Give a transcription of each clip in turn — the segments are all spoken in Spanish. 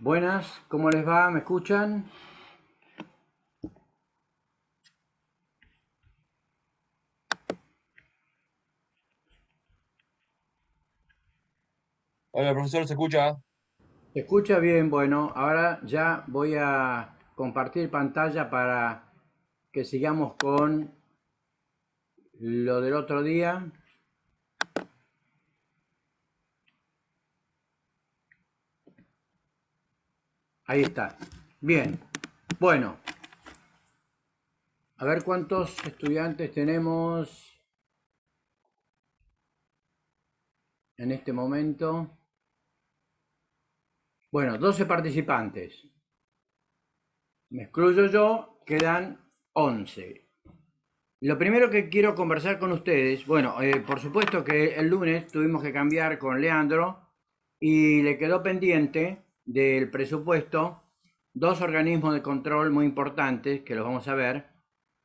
Buenas, ¿cómo les va? ¿Me escuchan? Hola, profesor, ¿se escucha? ¿Se escucha bien? Bueno, ahora ya voy a compartir pantalla para que sigamos con lo del otro día. Ahí está. Bien. Bueno, a ver cuántos estudiantes tenemos en este momento. Bueno, 12 participantes. Me excluyo yo, quedan 11. Lo primero que quiero conversar con ustedes, bueno, por supuesto que el lunes tuvimos que cambiar con Leandro y le quedó pendiente del presupuesto dos organismos de control muy importantes que los vamos a ver,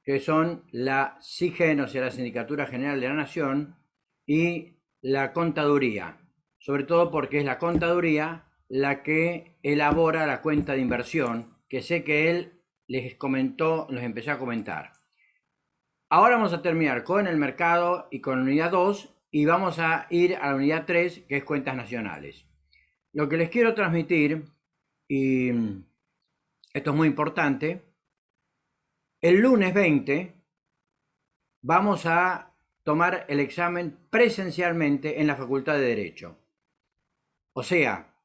que son la SIGEN, o sea, la Sindicatura General de la Nación, y la Contaduría, sobre todo porque es la Contaduría la que elabora la cuenta de inversión, que sé que él les comentó, nos empezó a comentar. Ahora vamos a terminar con el mercado y con la unidad 2 y vamos a ir a la unidad 3, que es cuentas nacionales. Lo que les quiero transmitir, y esto es muy importante, el lunes 20 vamos a tomar el examen presencialmente en la Facultad de Derecho. O sea,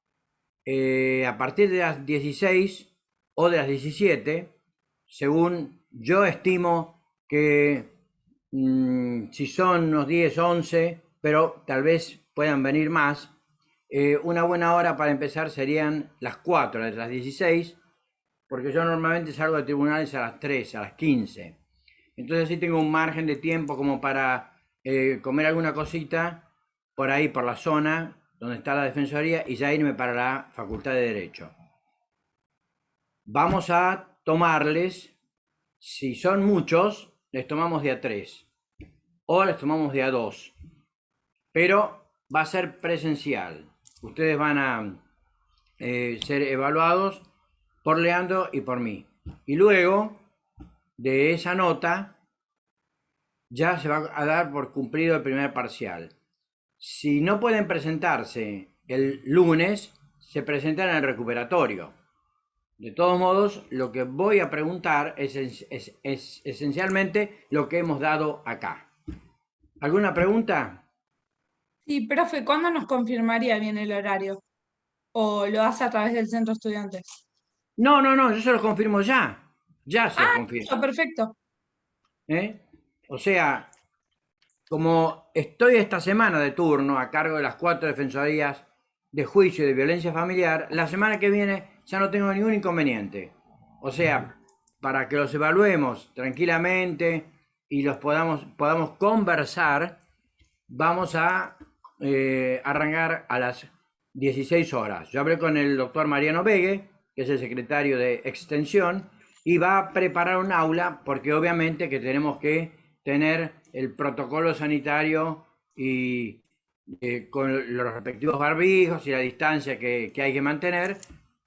a partir de las 16 o de las 17, según yo estimo que si son unos 10, 11, pero tal vez puedan venir más, una buena hora para empezar serían las 4, las 16, porque yo normalmente salgo de tribunales a las 3, a las 15. Entonces sí tengo un margen de tiempo como para comer alguna cosita por ahí, por la zona donde está la Defensoría y ya irme para la Facultad de Derecho. Vamos a tomarles, si son muchos, les tomamos de a 3 o les tomamos de a 2, pero va a ser presencial. Ustedes van a ser evaluados por Leandro y por mí. Y luego de esa nota ya se va a dar por cumplido el primer parcial. Si no pueden presentarse el lunes, se presentan en el recuperatorio. De todos modos, lo que voy a preguntar es esencialmente lo que hemos dado acá. ¿Alguna pregunta? Sí, profe, ¿cuándo nos confirmaría bien el horario? ¿O lo hace a través del centro estudiantes? No, no, no, yo se lo confirmo ya. Ya se lo confirmo. Perfecto. ¿Eh? O sea, como estoy esta semana de turno a cargo de las 4 defensorías de juicio y de violencia familiar, la semana que viene ya no tengo ningún inconveniente. O sea, para que los evaluemos tranquilamente y los podamos conversar, vamos a arrancar a las 16 horas. Yo hablé con el doctor Mariano Vegue, que es el secretario de Extensión, y va a preparar un aula porque obviamente que tenemos que tener el protocolo sanitario y con los respectivos barbijos y la distancia que hay que mantener,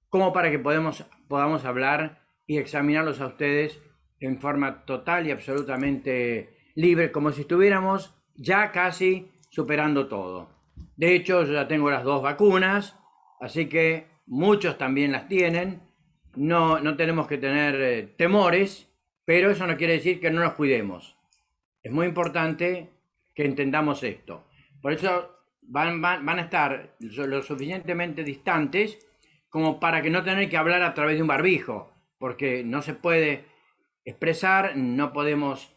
como para que podamos hablar y examinarlos a ustedes en forma total y absolutamente libre, como si estuviéramos ya casi superando todo. De hecho, yo ya tengo las 2 vacunas, así que muchos también las tienen. No, no tenemos que tener temores, pero eso no quiere decir que no nos cuidemos. Es muy importante que entendamos esto. Por eso van a estar lo suficientemente distantes como para que no tener que hablar a través de un barbijo, porque no se puede expresar, no podemos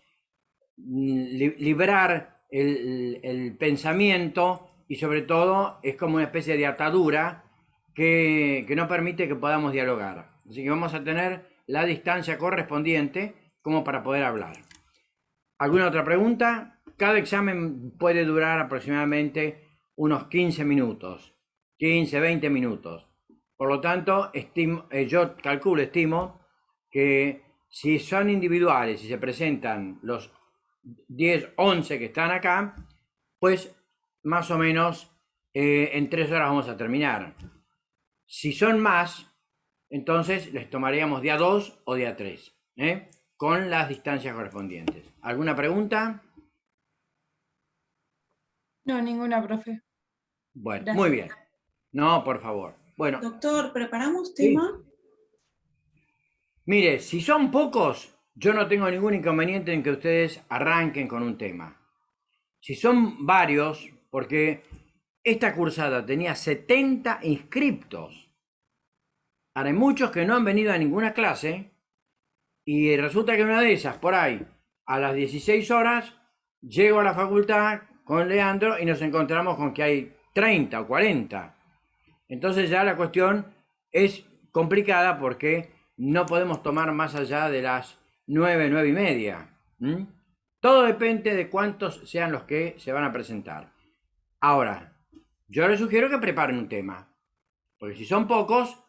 librar el pensamiento y sobre todo es como una especie de atadura que no permite que podamos dialogar. Así que vamos a tener la distancia correspondiente como para poder hablar. ¿Alguna otra pregunta? Cada examen puede durar aproximadamente unos 15 minutos, 15, 20 minutos. Por lo tanto, yo estimo que si son individuales y se presentan los 10, 11 que están acá, pues más o menos en 3 horas vamos a terminar. Si son más, entonces les tomaríamos día 2 o día 3, con las distancias correspondientes. ¿Alguna pregunta? No, ninguna, profe. Bueno, muy Gracias. bien. No, por favor. Bueno, Doctor, ¿preparamos sí. tema? Mire, si son pocos, yo no tengo ningún inconveniente en que ustedes arranquen con un tema. Si son varios, porque esta cursada tenía 70 inscriptos. Ahora hay muchos que no han venido a ninguna clase y resulta que una de esas, por ahí, a las 16 horas, llego a la facultad con Leandro y nos encontramos con que hay 30 o 40. Entonces ya la cuestión es complicada porque no podemos tomar más allá de las 9, 9 y media. Todo depende de cuántos sean los que se van a presentar. Ahora, yo les sugiero que preparen un tema, porque si son pocos,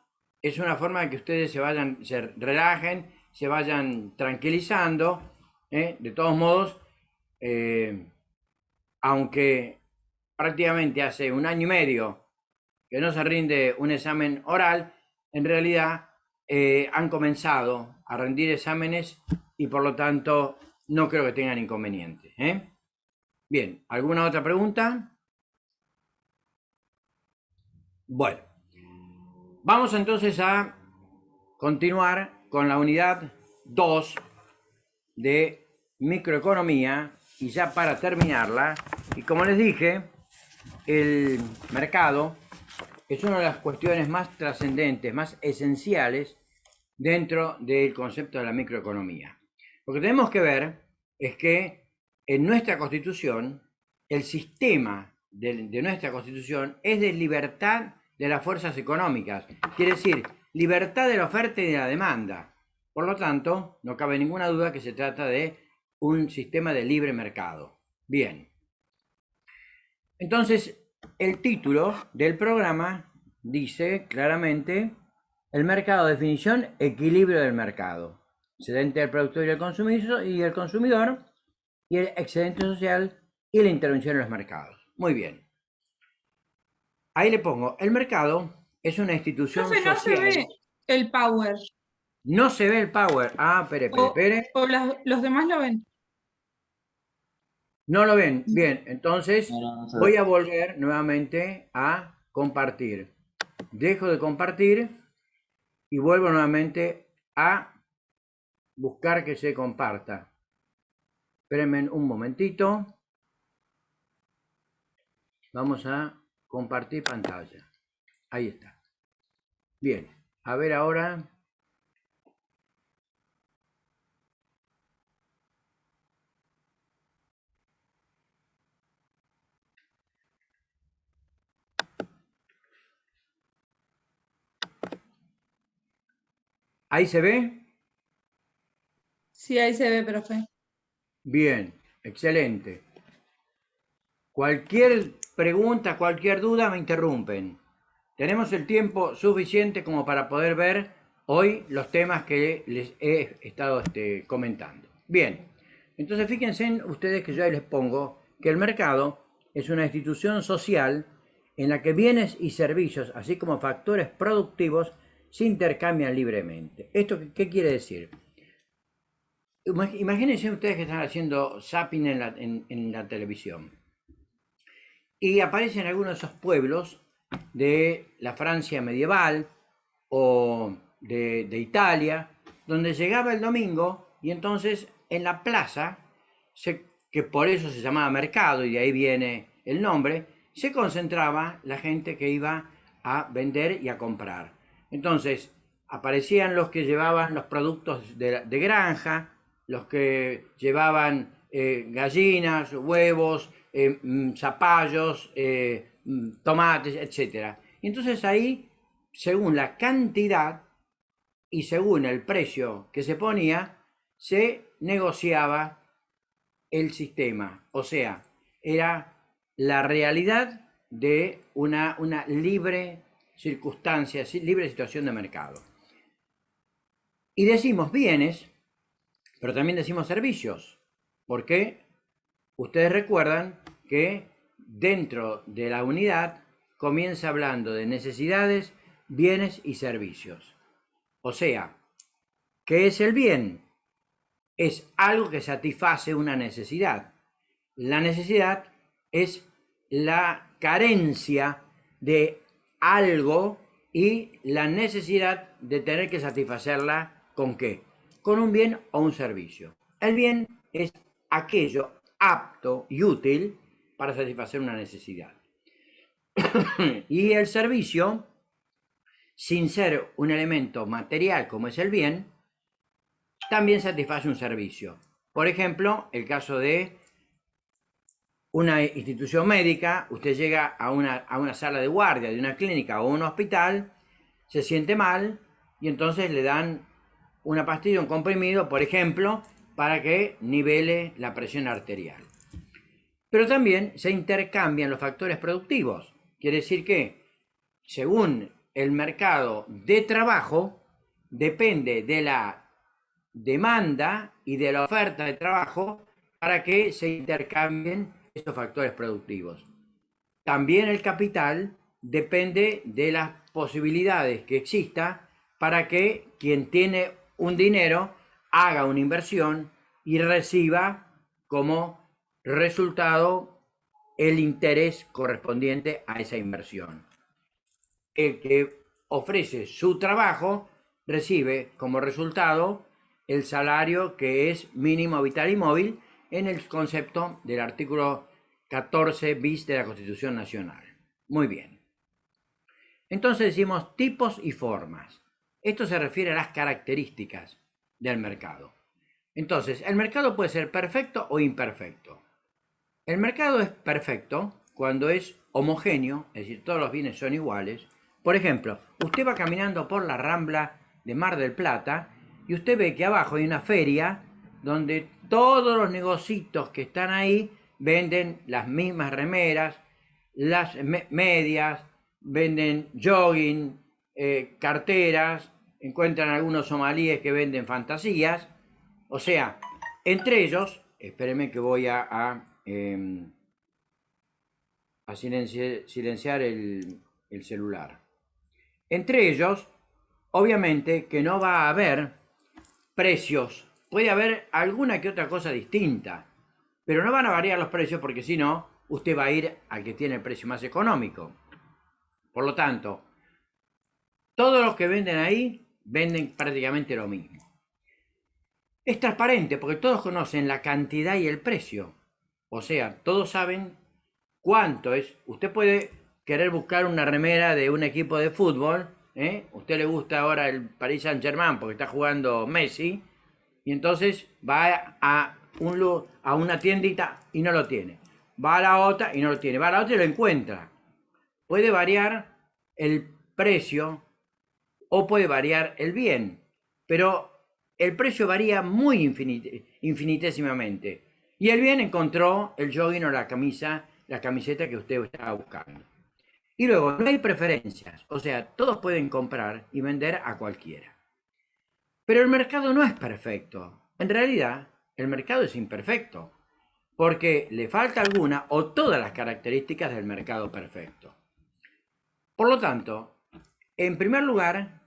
es una forma de que ustedes se relajen, se vayan tranquilizando. De todos modos, aunque prácticamente hace un año y medio que no se rinde un examen oral, en realidad han comenzado a rendir exámenes y por lo tanto no creo que tengan inconvenientes. Bien, ¿alguna otra pregunta? Bueno, vamos entonces a continuar con la unidad 2 de microeconomía y ya para terminarla, y como les dije, el mercado es una de las cuestiones más trascendentes, más esenciales dentro del concepto de la microeconomía. Lo que tenemos que ver es que en nuestra Constitución, el sistema de nuestra Constitución es de libertad de las fuerzas económicas, quiere decir, libertad de la oferta y de la demanda. Por lo tanto, no cabe ninguna duda que se trata de un sistema de libre mercado. Bien. Entonces, el título del programa dice claramente: el mercado, definición, equilibrio del mercado, excedente del productor y el consumidor, y el excedente social y la intervención en los mercados. Muy bien. Ahí le pongo, el mercado es una institución Profe, no se social. ve el power. No se ve el power. Ah, espere. O los demás lo ven. No lo ven. Bien, entonces No se voy ve. a volver nuevamente a compartir. Dejo de compartir y vuelvo nuevamente a buscar que se comparta. Espérenme un momentito. Vamos a compartir pantalla. Ahí está. Bien, a ver ahora. ¿Ahí se ve? Sí, ahí se ve, profe. Bien, excelente. Cualquier pregunta, cualquier duda, me interrumpen. Tenemos el tiempo suficiente como para poder ver hoy los temas que les he estado comentando. Bien, entonces fíjense ustedes que yo ahí les pongo que el mercado es una institución social en la que bienes y servicios, así como factores productivos, se intercambian libremente. ¿Esto qué quiere decir? Imagínense ustedes que están haciendo zapping en la televisión y aparecen algunos de esos pueblos de la Francia medieval o de Italia, donde llegaba el domingo y entonces en la plaza, que por eso se llamaba mercado y de ahí viene el nombre, se concentraba la gente que iba a vender y a comprar. Entonces aparecían los que llevaban los productos de granja, los que llevaban gallinas, huevos, zapallos, tomates, etc. Y entonces ahí, según la cantidad y según el precio que se ponía, se negociaba el sistema. O sea, era la realidad de una libre circunstancia, libre situación de mercado. Y decimos bienes, pero también decimos servicios, porque ustedes recuerdan que dentro de la unidad comienza hablando de necesidades, bienes y servicios. O sea, ¿qué es el bien? Es algo que satisface una necesidad. La necesidad es la carencia de algo y la necesidad de tener que satisfacerla ¿con qué? Con un bien o un servicio. El bien es aquello apto y útil para satisfacer una necesidad. Y el servicio, sin ser un elemento material como es el bien, también satisface un servicio. Por ejemplo, el caso de una institución médica, usted llega a una sala de guardia de una clínica o un hospital, se siente mal y entonces le dan una pastilla, un comprimido, por ejemplo, para que nivele la presión arterial. Pero también se intercambian los factores productivos. Quiere decir que, según el mercado de trabajo, depende de la demanda y de la oferta de trabajo para que se intercambien estos factores productivos. También el capital depende de las posibilidades que exista para que quien tiene un dinero haga una inversión y reciba como resultado el interés correspondiente a esa inversión. El que ofrece su trabajo recibe como resultado el salario que es mínimo vital y móvil en el concepto del artículo 14 bis de la Constitución Nacional. Muy bien. Entonces decimos tipos y formas. Esto se refiere a las características del mercado. Entonces, el mercado puede ser perfecto o imperfecto. El mercado es perfecto cuando es homogéneo, es decir, todos los bienes son iguales. Por ejemplo, usted va caminando por la Rambla de Mar del Plata y usted ve que abajo hay una feria donde todos los negocios que están ahí venden las mismas remeras, las medias, venden jogging, carteras, encuentran algunos somalíes que venden fantasías. O sea, entre ellos, espérenme que voy a silenciar el celular. Entre ellos, obviamente que no va a haber precios. Puede haber alguna que otra cosa distinta, pero no van a variar los precios porque si no, usted va a ir al que tiene el precio más económico. Por lo tanto, todos los que venden ahí venden prácticamente lo mismo. Es transparente porque todos conocen la cantidad y el precio. O sea, todos saben cuánto es. Usted puede querer buscar una remera de un equipo de fútbol. Usted le gusta ahora el Paris Saint-Germain porque está jugando Messi. Y entonces va a una tiendita y no lo tiene. Va a la otra y no lo tiene. Va a la otra y lo encuentra. Puede variar el precio o puede variar el bien. Pero el precio varía muy infinitésimamente. Y el bien encontró el jogging o la camiseta que usted estaba buscando. Y luego, no hay preferencias. O sea, todos pueden comprar y vender a cualquiera. Pero el mercado no es perfecto. En realidad, el mercado es imperfecto. Porque le falta alguna o todas las características del mercado perfecto. Por lo tanto, en primer lugar,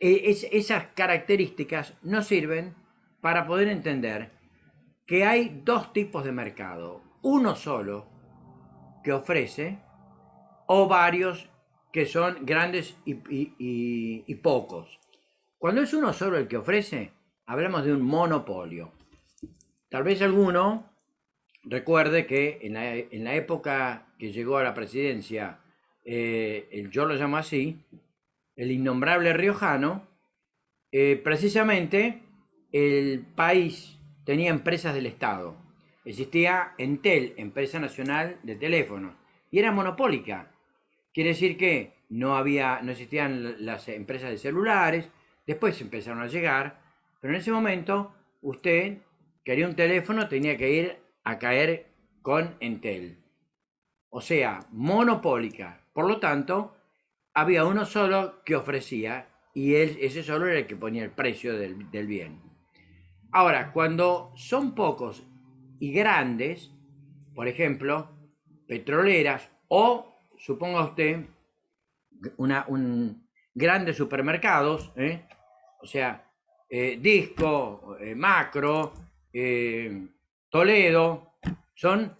esas características nos sirven para poder entender que hay dos tipos de mercado. Uno solo que ofrece o varios que son grandes y pocos. Cuando es uno solo el que ofrece, hablamos de un monopolio. Tal vez alguno recuerde que en la época que llegó a la presidencia, yo lo llamo así, el innombrable riojano, precisamente el país tenía empresas del Estado. Existía Entel, Empresa Nacional de Teléfonos, y era monopólica. Quiere decir que no existían las empresas de celulares, después empezaron a llegar, pero en ese momento usted quería un teléfono, tenía que ir a caer con Entel. O sea, monopólica. Por lo tanto, había uno solo que ofrecía y ese solo era el que ponía el precio del bien. Ahora, cuando son pocos y grandes, por ejemplo, petroleras o, suponga usted, grandes supermercados, o sea, Disco, Macro, Toledo, son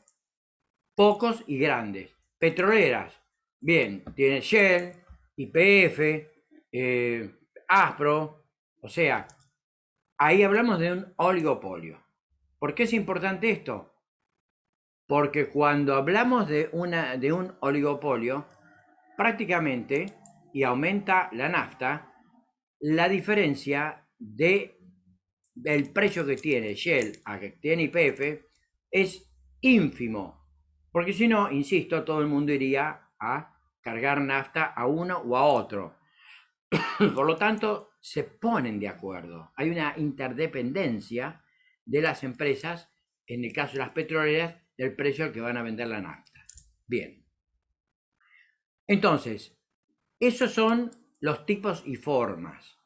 pocos y grandes. Petroleras, bien, tiene Shell, YPF, Aspro, o sea, ahí hablamos de un oligopolio. ¿Por qué es importante esto? Porque cuando hablamos de un oligopolio, prácticamente, y aumenta la nafta, la diferencia del precio que tiene Shell a que tiene YPF es ínfimo. Porque si no, insisto, todo el mundo iría a cargar nafta a uno o a otro. Por lo tanto, se ponen de acuerdo. Hay una interdependencia de las empresas, en el caso de las petroleras, del precio al que van a vender la nafta. Bien. Entonces, esos son los tipos y formas.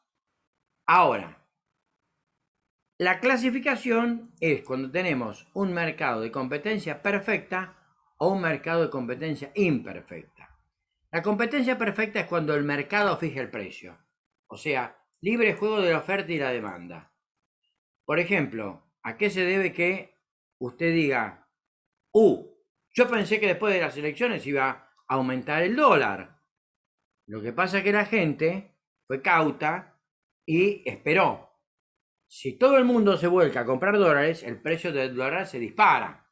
Ahora, la clasificación es cuando tenemos un mercado de competencia perfecta o un mercado de competencia imperfecta. La competencia perfecta es cuando el mercado fija el precio, o sea, libre juego de la oferta y la demanda. Por ejemplo, ¿a qué se debe que usted diga, yo pensé que después de las elecciones iba a aumentar el dólar? Lo que pasa es que la gente fue cauta y esperó. Si todo el mundo se vuelca a comprar dólares, el precio del dólar se dispara.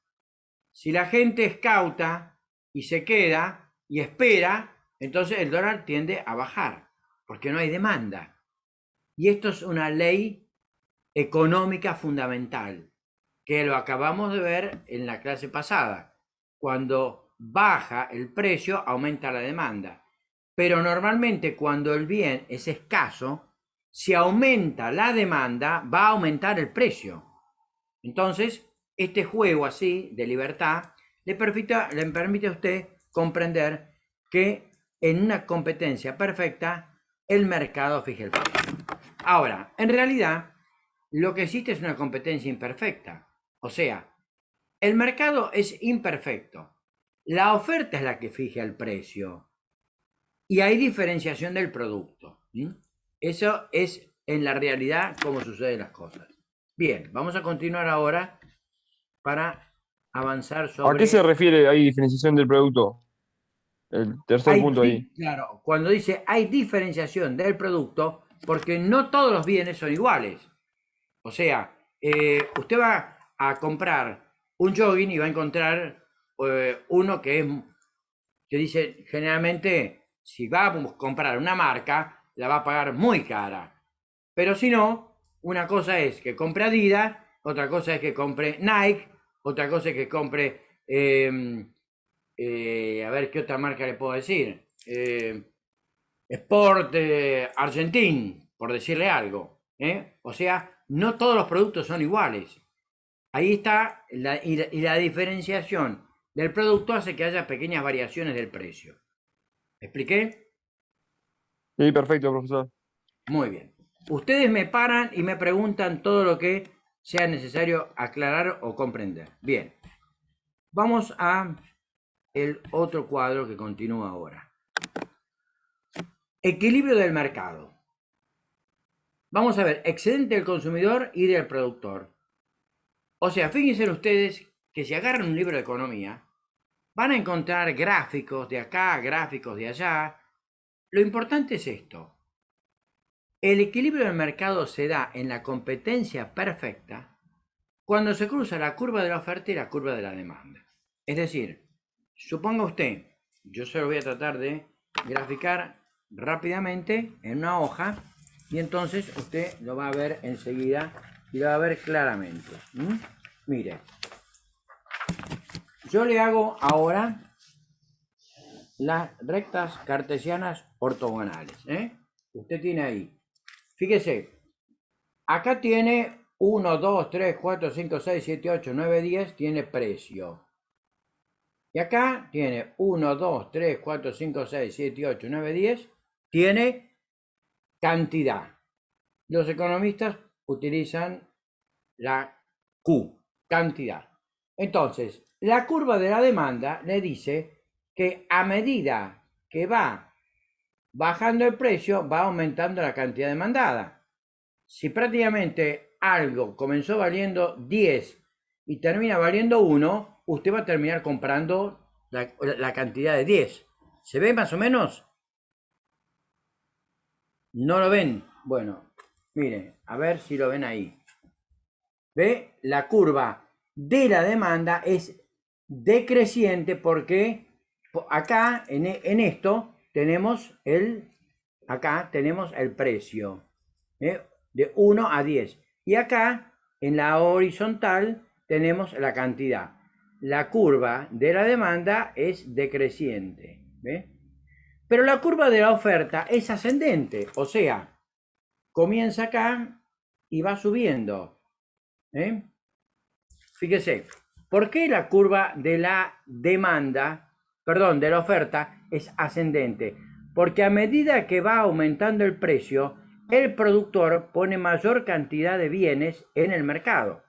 Si la gente es cauta y se queda y espera, entonces el dólar tiende a bajar, porque no hay demanda. Y esto es una ley económica fundamental, que lo acabamos de ver en la clase pasada. Cuando baja el precio, aumenta la demanda. Pero normalmente cuando el bien es escaso, si aumenta la demanda, va a aumentar el precio. Entonces, este juego así de libertad le permite a usted comprender que en una competencia perfecta el mercado fija el precio. Ahora, en realidad, lo que existe es una competencia imperfecta. O sea, el mercado es imperfecto. La oferta es la que fija el precio. Y hay diferenciación del producto. Eso es en la realidad cómo suceden las cosas. Bien, vamos a continuar ahora para avanzar ¿A qué se sobre... refiere ahí diferenciación del producto? El tercer punto ahí. Claro, cuando dice hay diferenciación del producto, porque no todos los bienes son iguales. O sea, usted va a comprar un jogging y va a encontrar uno que dice, generalmente, si va a comprar una marca, la va a pagar muy cara. Pero si no, una cosa es que compre Adidas, otra cosa es que compre Nike, otra cosa es que compre, a ver qué otra marca le puedo decir, Sport Argentin, por decirle algo. O sea, no todos los productos son iguales. Ahí está, y la diferenciación del producto hace que haya pequeñas variaciones del precio. ¿Me expliqué? Sí, perfecto, profesor. Muy bien. Ustedes me paran y me preguntan todo lo que sea necesario aclarar o comprender. Bien. Vamos a el otro cuadro que continúa ahora. Equilibrio del mercado. Vamos a ver, excedente del consumidor y del productor. O sea, fíjense ustedes que si agarran un libro de economía, van a encontrar gráficos de acá, gráficos de allá. Lo importante es esto. El equilibrio del mercado se da en la competencia perfecta cuando se cruza la curva de la oferta y la curva de la demanda. Es decir, suponga usted, yo se lo voy a tratar de graficar rápidamente en una hoja y entonces usted lo va a ver enseguida y lo va a ver claramente. Mire, yo le hago ahora las rectas cartesianas ortogonales. Usted tiene ahí, fíjese, acá tiene 1, 2, 3, 4, 5, 6, 7, 8, 9, 10, tiene precio. Y acá tiene 1, 2, 3, 4, 5, 6, 7, 8, 9, 10, tiene cantidad. Los economistas utilizan la Q, cantidad. Entonces, la curva de la demanda le dice que a medida que va bajando el precio va aumentando la cantidad demandada. Si prácticamente algo comenzó valiendo 10 y termina valiendo 1, usted va a terminar comprando la cantidad de 10. ¿Se ve más o menos? ¿No lo ven? Bueno, miren, a ver si lo ven ahí. ¿Ve? La curva de la demanda es decreciente porque acá en esto tenemos acá tenemos el precio, de 1 a 10. Y acá en la horizontal tenemos la cantidad. La curva de la demanda es decreciente. ¿Ve? Pero la curva de la oferta es ascendente, o sea, comienza acá y va subiendo. Fíjese, ¿por qué la curva de la demanda, perdón, de la oferta es ascendente? Porque a medida que va aumentando el precio, el productor pone mayor cantidad de bienes en el mercado.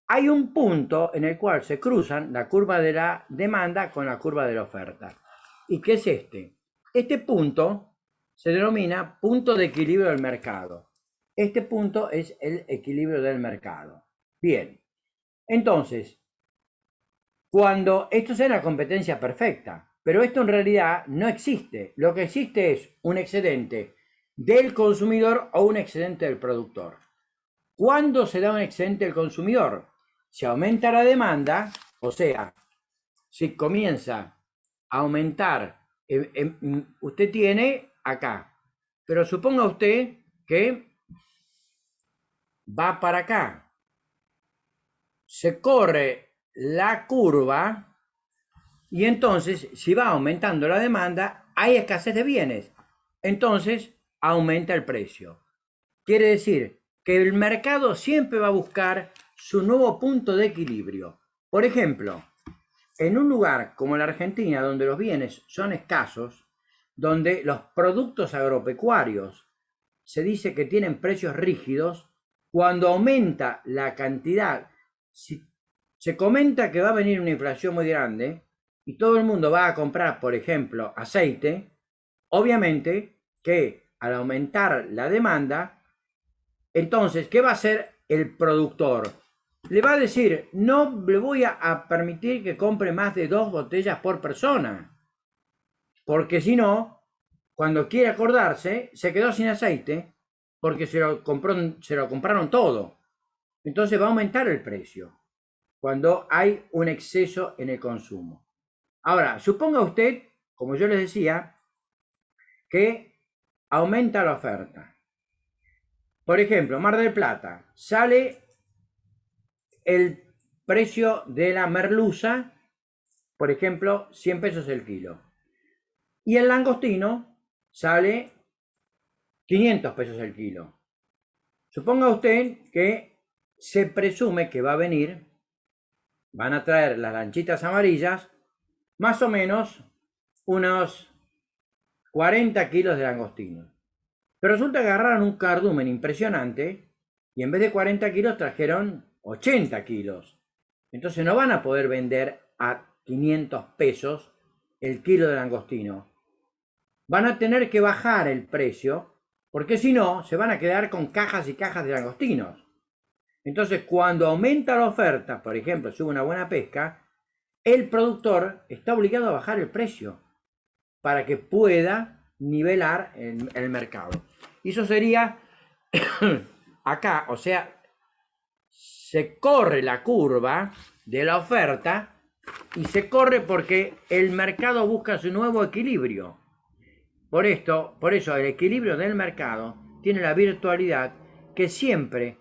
Hay un punto en el cual se cruzan la curva de la demanda con la curva de la oferta. ¿Y qué es este? Este punto se denomina punto de equilibrio del mercado. Este punto es el equilibrio del mercado. Bien, entonces, cuando esto es la competencia perfecta, pero esto en realidad no existe. Lo que existe es un excedente del consumidor o un excedente del productor. ¿Cuándo se da un excedente del consumidor? Si aumenta la demanda, o sea, si comienza a aumentar, usted tiene acá, pero suponga usted que va para acá, se corre la curva y entonces si va aumentando la demanda, hay escasez de bienes, entonces aumenta el precio. Quiere decir que el mercado siempre va a buscar su nuevo punto de equilibrio. Por ejemplo, en un lugar como la Argentina, donde los bienes son escasos, donde los productos agropecuarios se dice que tienen precios rígidos, cuando aumenta la cantidad, si se comenta que va a venir una inflación muy grande y todo el mundo va a comprar, por ejemplo, aceite, obviamente que al aumentar la demanda, entonces, ¿qué va a hacer el productor? Le va a decir, no le voy a permitir que compre más de 2 botellas por persona, porque si no, cuando quiere acordarse, se quedó sin aceite porque se lo compraron todo. Entonces va a aumentar el precio cuando hay un exceso en el consumo. Ahora, suponga usted, como yo les decía, que aumenta la oferta. Por ejemplo, Mar del Plata, sale el precio de la merluza, por ejemplo, 100 pesos el kilo. Y el langostino sale 500 pesos el kilo. Suponga usted que se presume que va a venir, van a traer las lanchitas amarillas, más o menos unos 40 kilos de langostino. Pero resulta que agarraron un cardumen impresionante y en vez de 40 kilos trajeron 80 kilos. Entonces no van a poder vender a 500 pesos el kilo de langostino. Van a tener que bajar el precio porque si no se van a quedar con cajas y cajas de langostinos. Entonces cuando aumenta la oferta, por ejemplo, sube una buena pesca, el productor está obligado a bajar el precio para que pueda nivelar el mercado. Y eso sería acá, o sea, se corre la curva de la oferta y se corre porque el mercado busca su nuevo equilibrio. Por eso el equilibrio del mercado tiene la virtualidad que siempre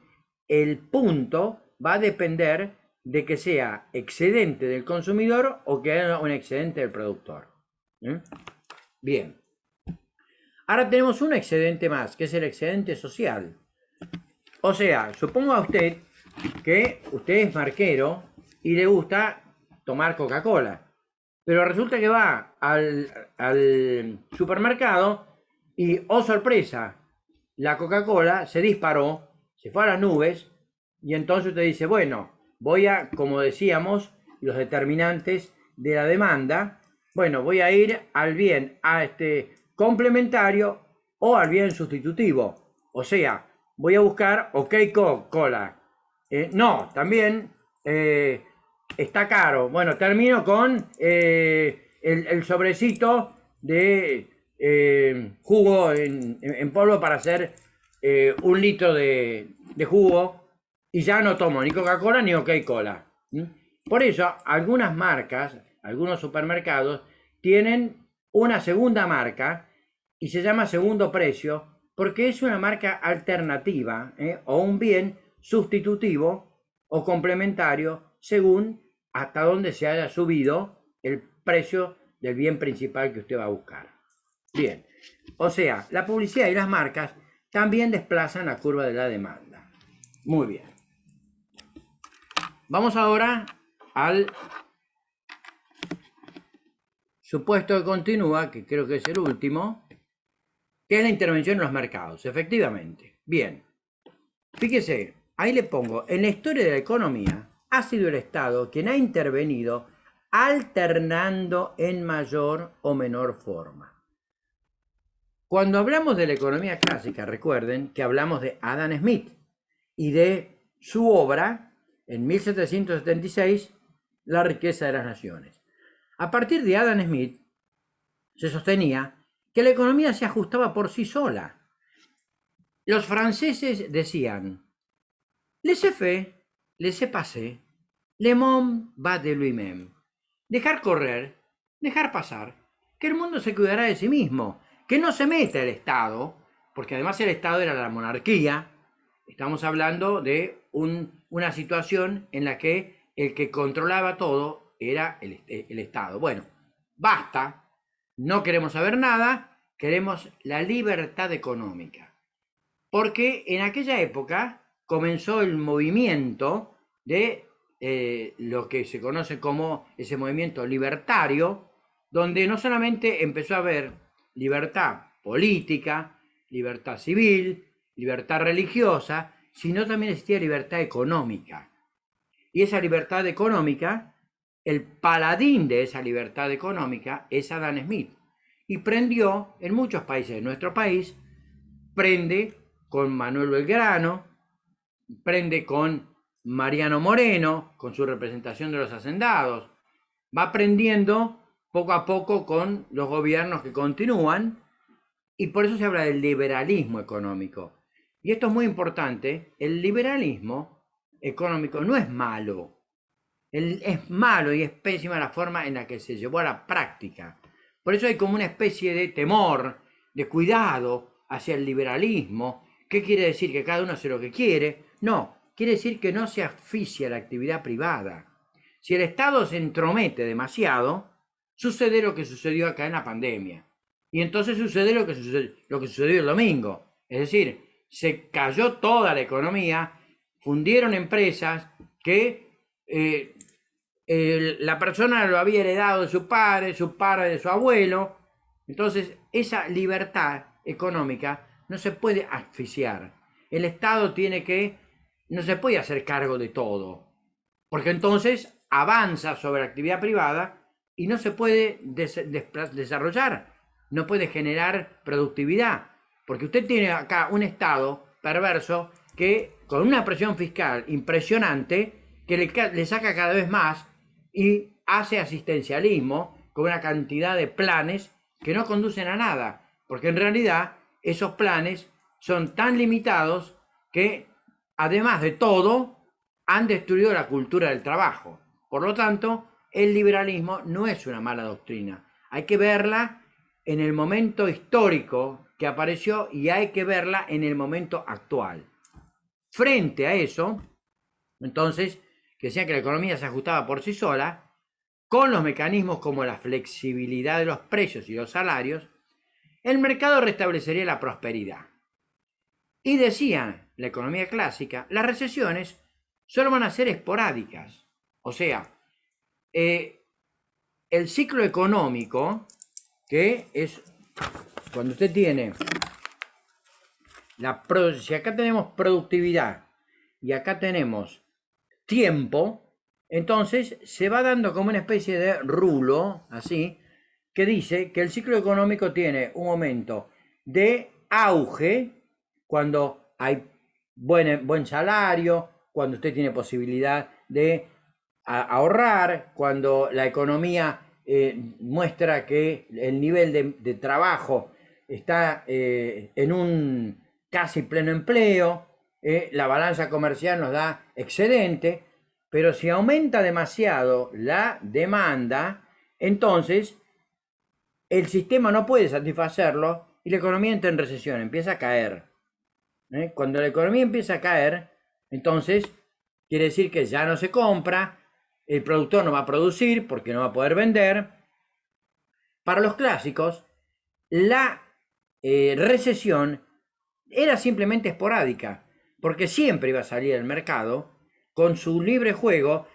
el punto va a depender de que sea excedente del consumidor o que haya un excedente del productor. Bien. Ahora tenemos un excedente más, que es el excedente social. O sea, suponga usted que usted es marquero y le gusta tomar Coca-Cola. Pero resulta que va al supermercado y, oh sorpresa, la Coca-Cola se disparó, se fue a las nubes y entonces usted dice, bueno, voy a, como decíamos, los determinantes de la demanda, bueno, voy a ir al bien, complementario o al bien sustitutivo. O sea, voy a buscar OK Cola. No, también está caro. Bueno, termino con el sobrecito de jugo en polvo para hacer 1 litro de jugo y ya no tomo ni Coca-Cola ni OK Cola. Por eso, algunas marcas, algunos supermercados tienen una segunda marca y se llama segundo precio porque es una marca alternativa o un bien sustitutivo o complementario según hasta dónde se haya subido el precio del bien principal que usted va a buscar. Bien, o sea, la publicidad y las marcas también desplazan la curva de la demanda. Muy bien. Vamos ahora al supuesto que continúa, que creo que es el último, que es la intervención en los mercados. Efectivamente. Bien. Fíjese, ahí le pongo, en la historia de la economía ha sido el Estado quien ha intervenido alternando en mayor o menor forma. Cuando hablamos de la economía clásica, recuerden que hablamos de Adam Smith y de su obra en 1776, La riqueza de las naciones. A partir de Adam Smith se sostenía que la economía se ajustaba por sí sola. Los franceses decían, laissez-faire, laissez-passer, le monde va de lui-même. Dejar correr, dejar pasar, que el mundo se cuidará de sí mismo, que no se meta el Estado, porque además el Estado era la monarquía. Estamos hablando de una situación en la que el que controlaba todo era el Estado. Bueno, basta, no queremos saber nada, queremos la libertad económica. Porque en aquella época comenzó el movimiento de lo que se conoce como ese movimiento libertario, donde no solamente empezó a haber libertad política, libertad civil, libertad religiosa, sino también existía libertad económica. Y esa libertad económica, el paladín de esa libertad económica es Adam Smith. Y prendió en muchos países de nuestro país, prende con Manuel Belgrano, prende con Mariano Moreno, con su representación de los hacendados, va aprendiendo poco a poco con los gobiernos que continúan, y por eso se habla del liberalismo económico. Y esto es muy importante, el liberalismo económico no es malo, es malo y es pésima la forma en la que se llevó a la práctica. Por eso hay como una especie de temor, de cuidado hacia el liberalismo. ¿Qué quiere decir? ¿Que cada uno hace lo que quiere? No, quiere decir que no se asfixia la actividad privada. Si el Estado se entromete demasiado, sucede lo que sucedió acá en la pandemia. Y entonces sucede lo que sucedió el domingo. Es decir, se cayó toda la economía, fundieron empresas que la persona lo había heredado de su padre de su abuelo. Entonces, esa libertad económica no se puede asfixiar. El Estado no se puede hacer cargo de todo, porque entonces avanza sobre la actividad privada y no se puede desarrollar, no puede generar productividad, porque usted tiene acá un Estado perverso que con una presión fiscal impresionante que le saca cada vez más y hace asistencialismo con una cantidad de planes que no conducen a nada, porque en realidad esos planes son tan limitados que, además de todo, han destruido la cultura del trabajo. Por lo tanto, el liberalismo no es una mala doctrina. Hay que verla en el momento histórico que apareció y hay que verla en el momento actual. Frente a eso, entonces, que decía que la economía se ajustaba por sí sola, con los mecanismos como la flexibilidad de los precios y los salarios, el mercado restablecería la prosperidad. Y decían, la economía clásica, las recesiones solo van a ser esporádicas. O sea, el ciclo económico, que es cuando usted tiene, si acá tenemos productividad y acá tenemos tiempo, entonces se va dando como una especie de rulo, así, que dice que el ciclo económico tiene un momento de auge cuando hay buen salario, cuando usted tiene posibilidad de ahorrar, cuando la economía muestra que el nivel de trabajo está en un casi pleno empleo, la balanza comercial nos da excedente, pero si aumenta demasiado la demanda, entonces el sistema no puede satisfacerlo y la economía entra en recesión, empieza a caer. Cuando la economía empieza a caer, entonces quiere decir que ya no se compra, el productor no va a producir porque no va a poder vender. Para los clásicos, la recesión era simplemente esporádica, porque siempre iba a salir al mercado con su libre juego.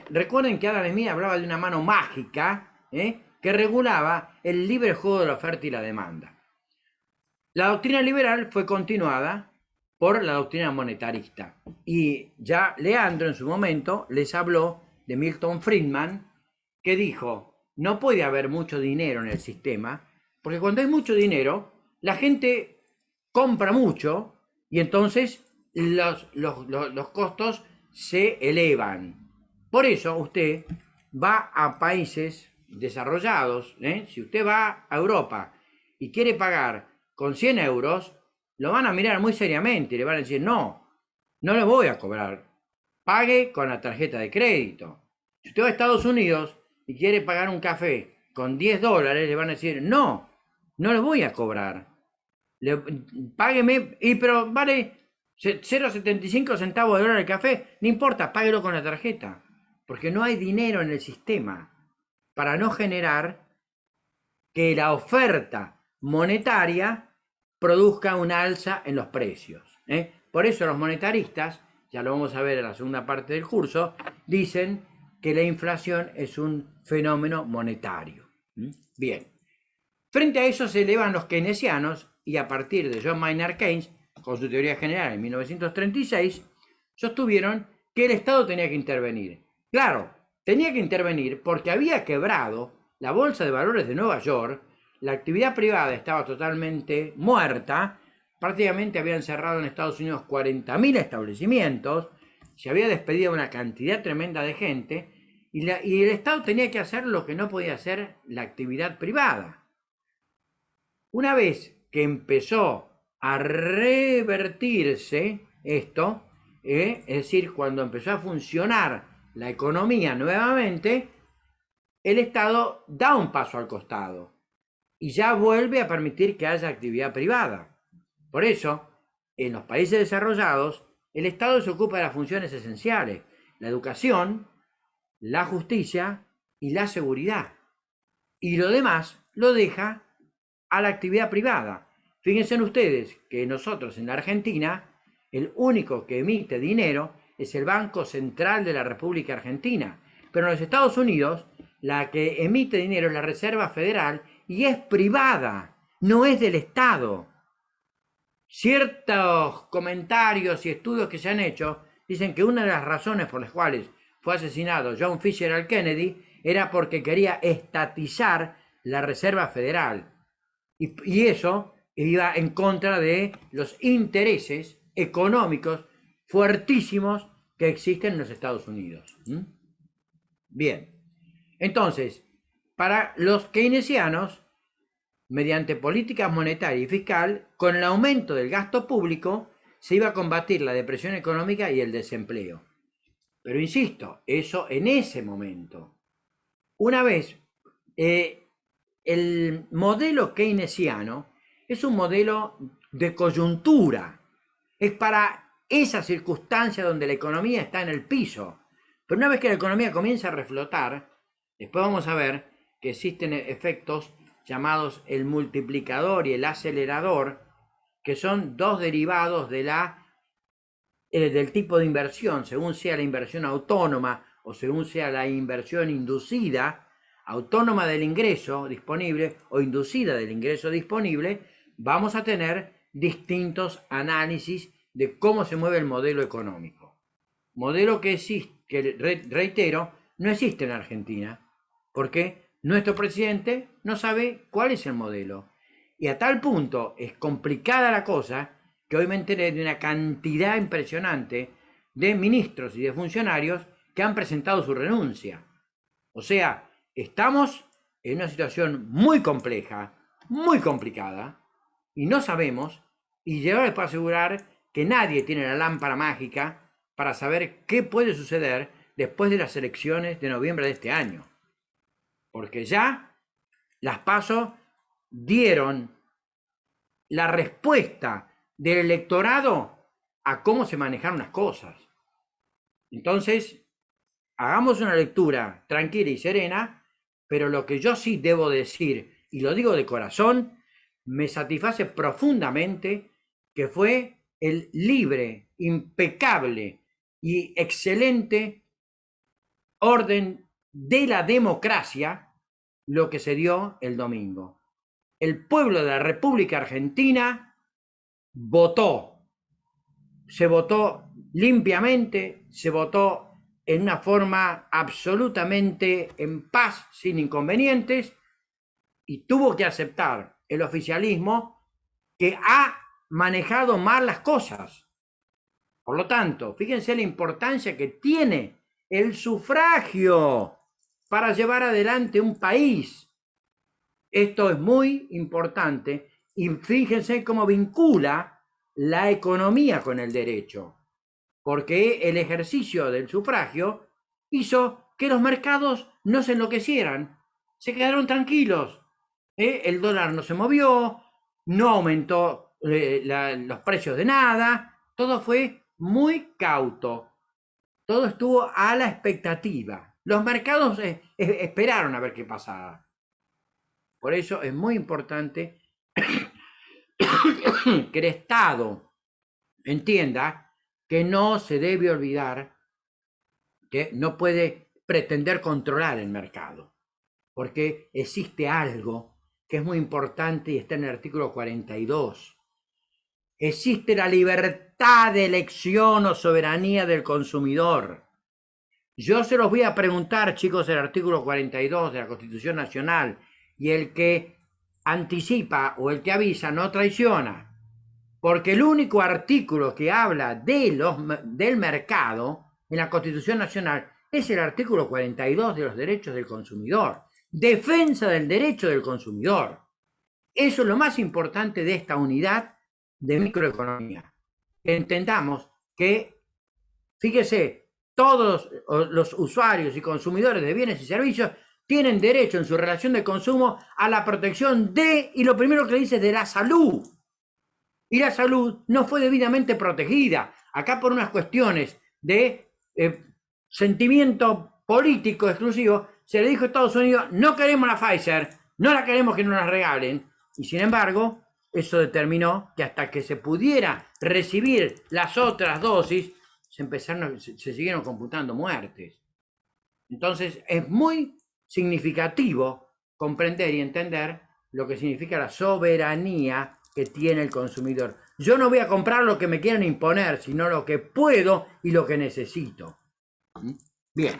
Recuerden que Adam Smith hablaba de una mano mágica que regulaba el libre juego de la oferta y la demanda. La doctrina liberal fue continuada por la doctrina monetarista. Y ya Leandro en su momento les habló de Milton Friedman, que dijo, no puede haber mucho dinero en el sistema, porque cuando hay mucho dinero, la gente compra mucho y entonces los costos se elevan. Por eso usted va a países desarrollados, si usted va a Europa y quiere pagar con 100 euros, lo van a mirar muy seriamente y le van a decir, no, no le voy a cobrar, pague con la tarjeta de crédito. Si usted va a Estados Unidos y quiere pagar un café con 10 dólares, le van a decir, no, no le voy a cobrar. Págueme, pero vale 0,75 centavos de dólar el café, no importa, páguelo con la tarjeta, porque no hay dinero en el sistema para no generar que la oferta monetaria produzca una alza en los precios. Por eso los monetaristas, ya lo vamos a ver en la segunda parte del curso, dicen que la inflación es un fenómeno monetario. Bien. Frente a eso se elevan los keynesianos y a partir de John Maynard Keynes, con su teoría general en 1936, sostuvieron que el Estado tenía que intervenir. Claro, tenía que intervenir porque había quebrado la Bolsa de Valores de Nueva York, la actividad privada estaba totalmente muerta, prácticamente habían cerrado en Estados Unidos 40.000 establecimientos, se había despedido una cantidad tremenda de gente y el Estado tenía que hacer lo que no podía hacer la actividad privada. Una vez que empezó a revertirse esto, es decir, cuando empezó a funcionar la economía nuevamente, el Estado da un paso al costado y ya vuelve a permitir que haya actividad privada. Por eso, en los países desarrollados, el Estado se ocupa de las funciones esenciales, la educación, la justicia y la seguridad. Y lo demás lo deja a la actividad privada. Fíjense ustedes que nosotros en la Argentina, el único que emite dinero es el Banco Central de la República Argentina. Pero en los Estados Unidos, la que emite dinero es la Reserva Federal y es privada, no es del Estado. Ciertos comentarios y estudios que se han hecho dicen que una de las razones por las cuales fue asesinado John Fitzgerald Kennedy era porque quería estatizar la Reserva Federal. Y eso iba en contra de los intereses económicos fuertísimos que existen en los Estados Unidos. Bien, entonces, para los keynesianos, mediante políticas monetaria y fiscal, con el aumento del gasto público, se iba a combatir la depresión económica y el desempleo. Pero insisto, eso en ese momento. Una vez, el modelo keynesiano es un modelo de coyuntura. Es para esa circunstancia donde la economía está en el piso. Pero una vez que la economía comienza a reflotar, después vamos a ver que existen efectos llamados el multiplicador y el acelerador, que son dos derivados de del tipo de inversión, según sea la inversión autónoma o según sea la inversión inducida, autónoma del ingreso disponible o inducida del ingreso disponible, vamos a tener distintos análisis de cómo se mueve el modelo económico. Modelo que existe, que reitero, no existe en Argentina. ¿Por qué? nuestro presidente no sabe cuál es el modelo. Y a tal punto es complicada la cosa que hoy me enteré de una cantidad impresionante de ministros y de funcionarios que han presentado su renuncia. O sea, estamos en una situación muy compleja, muy complicada, y no sabemos, y yo les puedo asegurar que nadie tiene la lámpara mágica para saber qué puede suceder después de las elecciones de noviembre de este año. Porque ya las PASO dieron la respuesta del electorado a cómo se manejaron las cosas. Entonces, hagamos una lectura tranquila y serena, pero lo que yo sí debo decir, y lo digo de corazón, me satisface profundamente que fue el libre, impecable y excelente orden de la democracia lo que se dio el domingo. El pueblo de la República Argentina votó, se votó limpiamente, se votó en una forma absolutamente en paz, sin inconvenientes, y tuvo que aceptar el oficialismo que ha manejado mal las cosas. Por lo tanto, fíjense la importancia que tiene el sufragio para llevar adelante un país. Esto es muy importante y fíjense cómo vincula la economía con el derecho, porque el ejercicio del sufragio hizo que los mercados no se enloquecieran, se quedaron tranquilos. El dólar no se movió, no aumentó los precios de nada, todo fue muy cauto, todo estuvo a la expectativa. Los mercados esperaron a ver qué pasaba. Por eso es muy importante que el Estado entienda que no se debe olvidar que no puede pretender controlar el mercado, porque existe algo que es muy importante y está en el artículo 42. Existe la libertad de elección o soberanía del consumidor. Yo se los voy a preguntar, chicos, el artículo 42 de la Constitución Nacional, y el que anticipa o el que avisa no traiciona, porque el único artículo que habla del mercado en la Constitución Nacional es el artículo 42 de los derechos del consumidor, defensa del derecho del consumidor. Eso es lo más importante de esta unidad de microeconomía. Entendamos que, fíjese, todos los usuarios y consumidores de bienes y servicios tienen derecho en su relación de consumo a la protección de, y lo primero que dice, de la salud. Y la salud no fue debidamente protegida. Acá por unas cuestiones de sentimiento político exclusivo, se le dijo a Estados Unidos, no queremos la Pfizer, no la queremos que nos la regalen. Y sin embargo, eso determinó que hasta que se pudiera recibir las otras dosis, se siguieron computando muertes. Entonces, es muy significativo comprender y entender lo que significa la soberanía que tiene el consumidor. Yo no voy a comprar lo que me quieran imponer, sino lo que puedo y lo que necesito. Bien.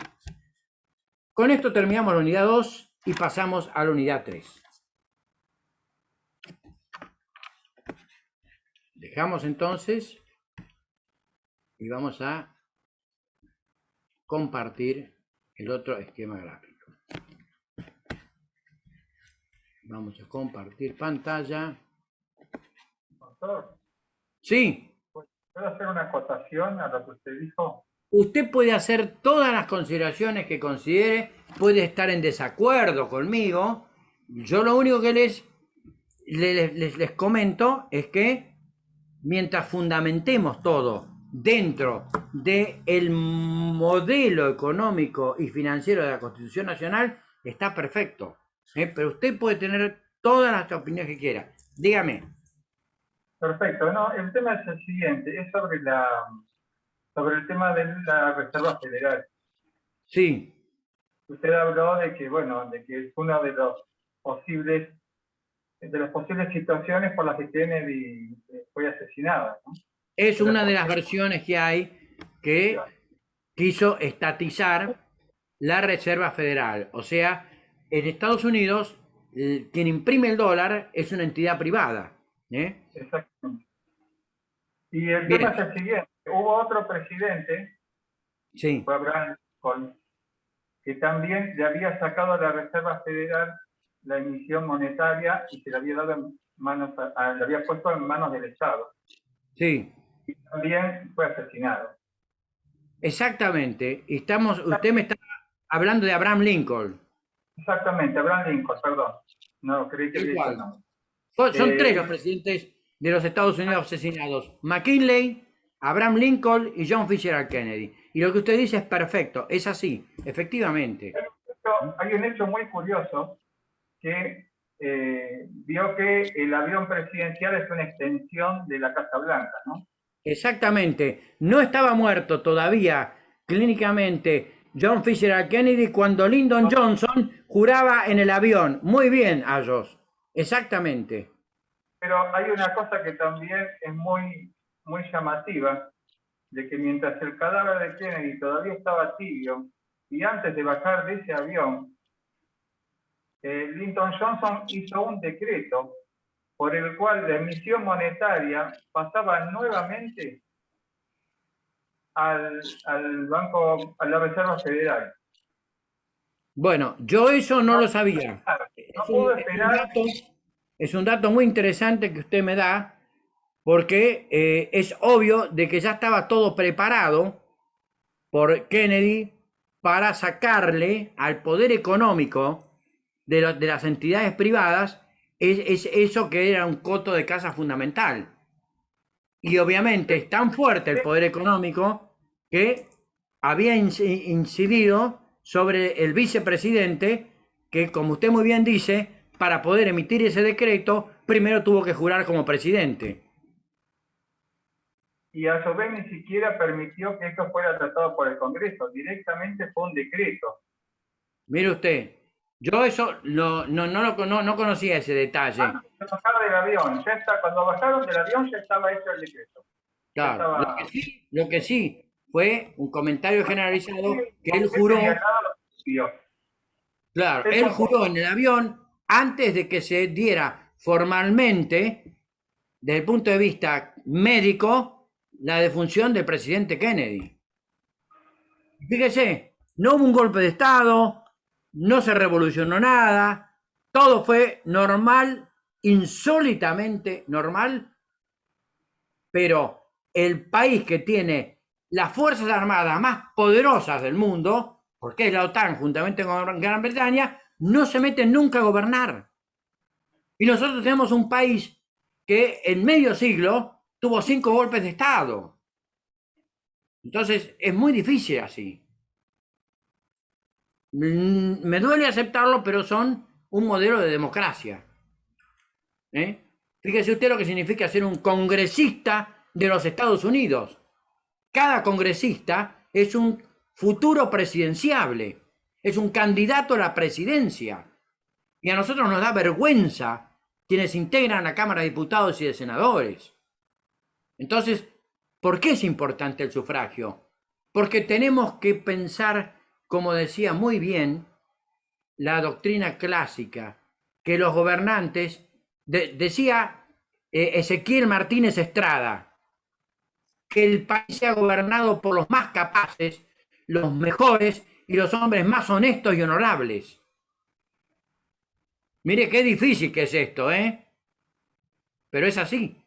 Con esto terminamos la unidad 2 y pasamos a la unidad 3. Dejamos entonces y vamos a compartir el otro esquema gráfico. Vamos a compartir pantalla. Doctor, Sí. ¿puedo hacer una acotación a lo que usted dijo? Usted puede hacer todas las consideraciones que considere, puede estar en desacuerdo conmigo. Yo lo único que les comento es que mientras fundamentemos todo dentro del modelo económico y financiero de la Constitución Nacional, está perfecto. Pero usted puede tener todas las opiniones que quiera. Dígame. Perfecto. No, el tema es el siguiente, es sobre el tema de la Reserva Federal. Sí. Usted habló de que, bueno, de que es una de las posibles situaciones por las que Kennedy fue asesinada, ¿no? Es una de las versiones que hay que quiso estatizar la Reserva Federal, o sea, en Estados Unidos, quien imprime el dólar es una entidad privada. Exactamente. Y el Bien. tema es el siguiente. Hubo otro presidente, Sí, fue Abraham Lincoln, que también le había sacado a la Reserva Federal la emisión monetaria y se la había dado en manos, le había puesto en manos del Estado. sí, Y también fue asesinado. exactamente. Usted me está hablando de Abraham Lincoln. Exactamente, Abraham Lincoln, perdón. No, creí que Tal había dicho el cual. nombre. Son tres los Y presidentes de los Estados Unidos asesinados: McKinley, Abraham Lincoln y John Fitzgerald Kennedy. Y lo que usted dice es perfecto, es así, efectivamente. hay un hecho muy curioso que vio que el avión presidencial es una extensión de la Casa Blanca, ¿no? Exactamente. No estaba muerto todavía clínicamente John Fitzgerald Kennedy cuando Lyndon Johnson juraba en el avión. Muy bien, Ayos. Exactamente. Pero hay una cosa que también es muy, muy llamativa, de que mientras el cadáver de Kennedy todavía estaba tibio, y antes de bajar de ese avión, Lyndon Johnson hizo un decreto por el cual la emisión monetaria pasaba nuevamente al Banco, a la Reserva Federal. Bueno, yo eso no lo sabía. No pudo esperar. Es un dato muy interesante que usted me da, porque es obvio de que ya estaba todo preparado por Kennedy para sacarle al poder económico de las entidades privadas es eso que era un coto de casa fundamental. Y obviamente es tan fuerte el poder económico que había incidido sobre el vicepresidente que, como usted muy bien dice, para poder emitir ese decreto, primero tuvo que jurar como presidente. Y a su vez ni siquiera permitió que esto fuera tratado por el Congreso, directamente fue un decreto. Mire usted, yo eso no conocía ese detalle. Antes de bajar del avión, ya está, cuando bajaron del avión ya estaba hecho el decreto. Claro, Estaba... lo que sí fue un comentario generalizado que él juró, claro, él juró en el avión antes de que se diera formalmente, desde el punto de vista médico, la defunción del presidente Kennedy. Fíjese, no hubo un golpe de Estado, no se revolucionó nada, todo fue normal, insólitamente normal, pero el país que tiene las fuerzas armadas más poderosas del mundo, porque es la OTAN juntamente con Gran Bretaña, no se mete nunca a gobernar. Y nosotros tenemos un país que en medio siglo tuvo 5 golpes de Estado. Entonces es muy difícil así. Me duele aceptarlo, pero son un modelo de democracia. Fíjese usted lo que significa ser un congresista de los Estados Unidos. Cada congresista es un futuro presidenciable, es un candidato a la presidencia. Y a nosotros nos da vergüenza quienes integran la Cámara de Diputados y de Senadores. Entonces, ¿por qué es importante el sufragio? Porque tenemos que pensar, como decía muy bien la doctrina clásica, que los gobernantes, decía Ezequiel Martínez Estrada, que el país sea gobernado por los más capaces, los mejores y los hombres más honestos y honorables. Mire qué difícil que es esto, ¿eh? Pero es así.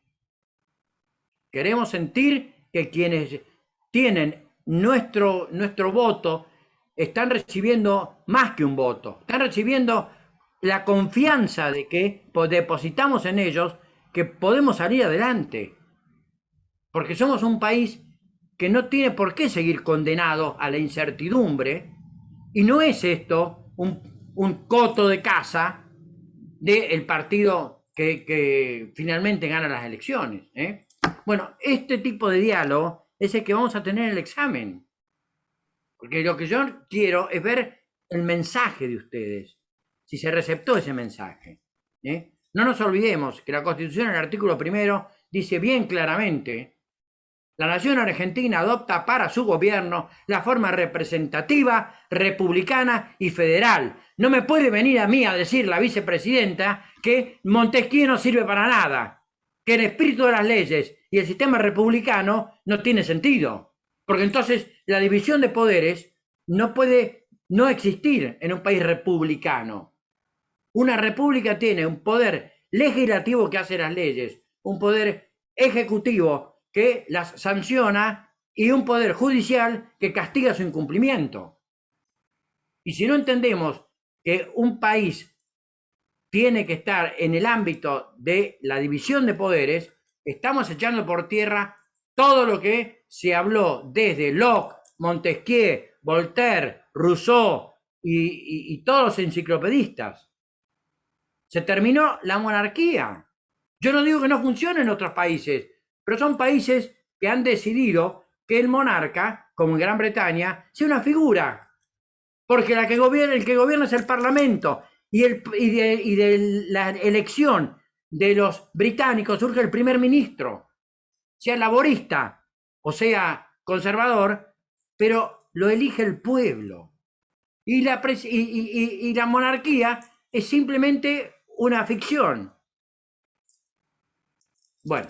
Queremos sentir que quienes tienen nuestro voto están recibiendo más que un voto, están recibiendo la confianza de que depositamos en ellos que podemos salir adelante. Porque somos un país que no tiene por qué seguir condenado a la incertidumbre, y no es esto un coto de casa del partido que finalmente gana las elecciones. Bueno, este tipo de diálogo es el que vamos a tener en el examen. Porque lo que yo quiero es ver el mensaje de ustedes, si se receptó ese mensaje. No nos olvidemos que la Constitución, en el artículo 1, dice bien claramente La nación argentina adopta para su gobierno la forma representativa, republicana y federal. No me puede venir a mí a decir la vicepresidenta que Montesquieu no sirve para nada, que el espíritu de las leyes y el sistema republicano no tiene sentido, porque entonces la división de poderes no puede no existir en un país republicano. Una república tiene un poder legislativo que hace las leyes, un poder ejecutivo que las sanciona y un poder judicial que castiga su incumplimiento. Y si no entendemos que un país tiene que estar en el ámbito de la división de poderes, estamos echando por tierra todo lo que se habló desde Locke, Montesquieu, Voltaire, Rousseau y todos los enciclopedistas. Se terminó la monarquía. Yo no digo que no funcione en otros países, pero son países que han decidido que el monarca, como en Gran Bretaña, sea una figura, porque el que gobierna es el Parlamento, y de la elección de los británicos surge el primer ministro, sea laborista o sea conservador, pero lo elige el pueblo. Y la monarquía es simplemente una ficción. Bueno,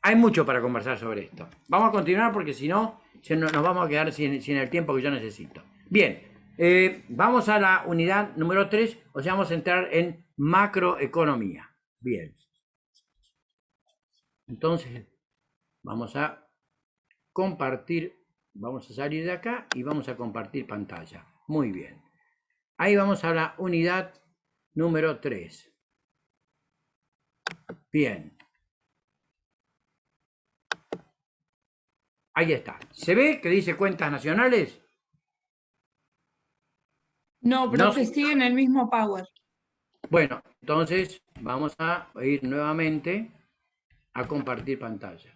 hay mucho para conversar sobre esto. Vamos a continuar porque si no, nos vamos a quedar sin el tiempo que yo necesito. Bien, vamos a la unidad número 3, o sea, vamos a entrar en macroeconomía. Bien. Entonces, vamos a compartir, vamos a salir de acá y vamos a compartir pantalla. Muy bien. Ahí vamos a la unidad número 3. Bien. Ahí está. ¿Se ve que dice cuentas nacionales? No, profe, sigue en el mismo Power. Bueno, entonces vamos a ir nuevamente a compartir pantalla.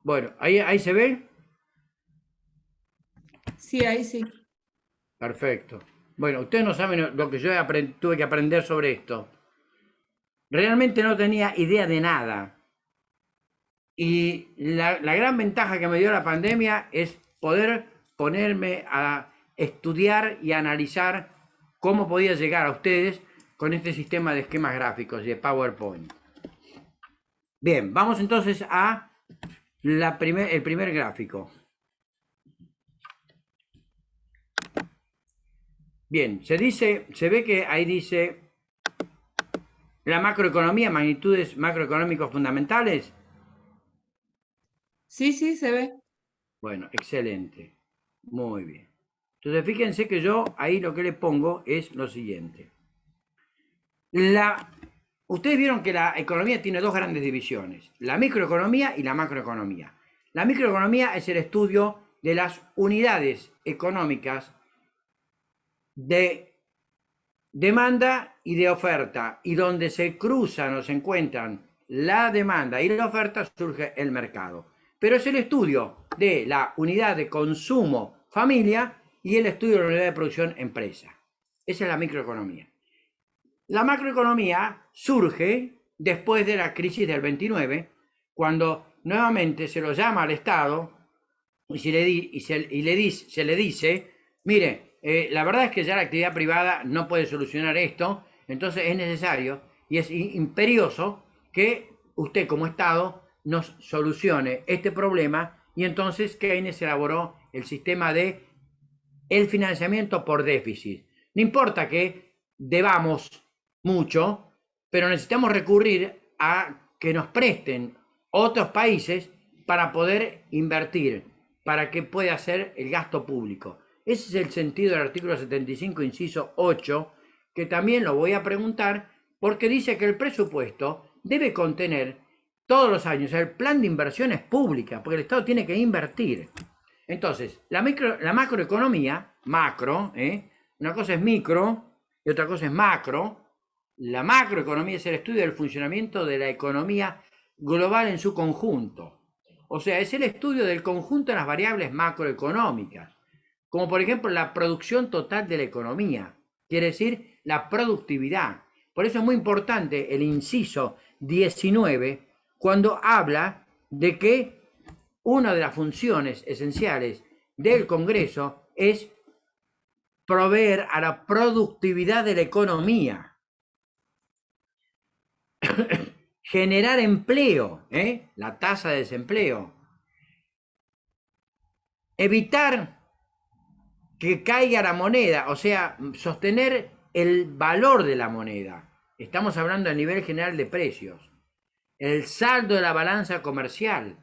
Bueno, ahí se ve. Sí, ahí sí. Perfecto. Bueno, ustedes no saben lo que yo tuve que aprender sobre esto. Realmente no tenía idea de nada. Y la gran ventaja que me dio la pandemia es poder ponerme a estudiar y analizar cómo podía llegar a ustedes con este sistema de esquemas gráficos y de PowerPoint. Bien, vamos entonces a el primer gráfico. Bien, se ve que ahí dice la macroeconomía, magnitudes macroeconómicos fundamentales. Sí, sí, se ve. Bueno, excelente. Muy bien. Entonces, fíjense que yo ahí lo que le pongo es lo siguiente. Ustedes vieron que la economía tiene dos grandes divisiones, la microeconomía y la macroeconomía. La microeconomía es el estudio de las unidades económicas de demanda y de oferta, y donde se cruzan o se encuentran la demanda y la oferta surge el mercado. Pero es el estudio de la unidad de consumo familia y el estudio de la unidad de producción empresa. Esa es la microeconomía. La macroeconomía surge después de la crisis del 29, cuando nuevamente se lo llama al Estado y se le dice, mire, la verdad es que ya la actividad privada no puede solucionar esto, entonces es necesario y es imperioso que usted como Estado nos solucione este problema, y entonces Keynes elaboró el sistema de el financiamiento por déficit. No importa que debamos mucho, pero necesitamos recurrir a que nos presten otros países para poder invertir, para que pueda hacer el gasto público. Ese es el sentido del artículo 75, inciso 8, que también lo voy a preguntar, porque dice que el presupuesto debe contener todos los años el plan de inversiones públicas, porque el Estado tiene que invertir. Entonces, la macroeconomía, una cosa es micro y otra cosa es macro. La macroeconomía es el estudio del funcionamiento de la economía global en su conjunto. O sea, es el estudio del conjunto de las variables macroeconómicas, como por ejemplo la producción total de la economía, quiere decir la productividad. Por eso es muy importante el inciso 19 cuando habla de que una de las funciones esenciales del Congreso es proveer a la productividad de la economía, generar empleo, la tasa de desempleo, evitar que caiga la moneda, o sea, sostener el valor de la moneda. Estamos hablando a nivel general de precios. El saldo de la balanza comercial,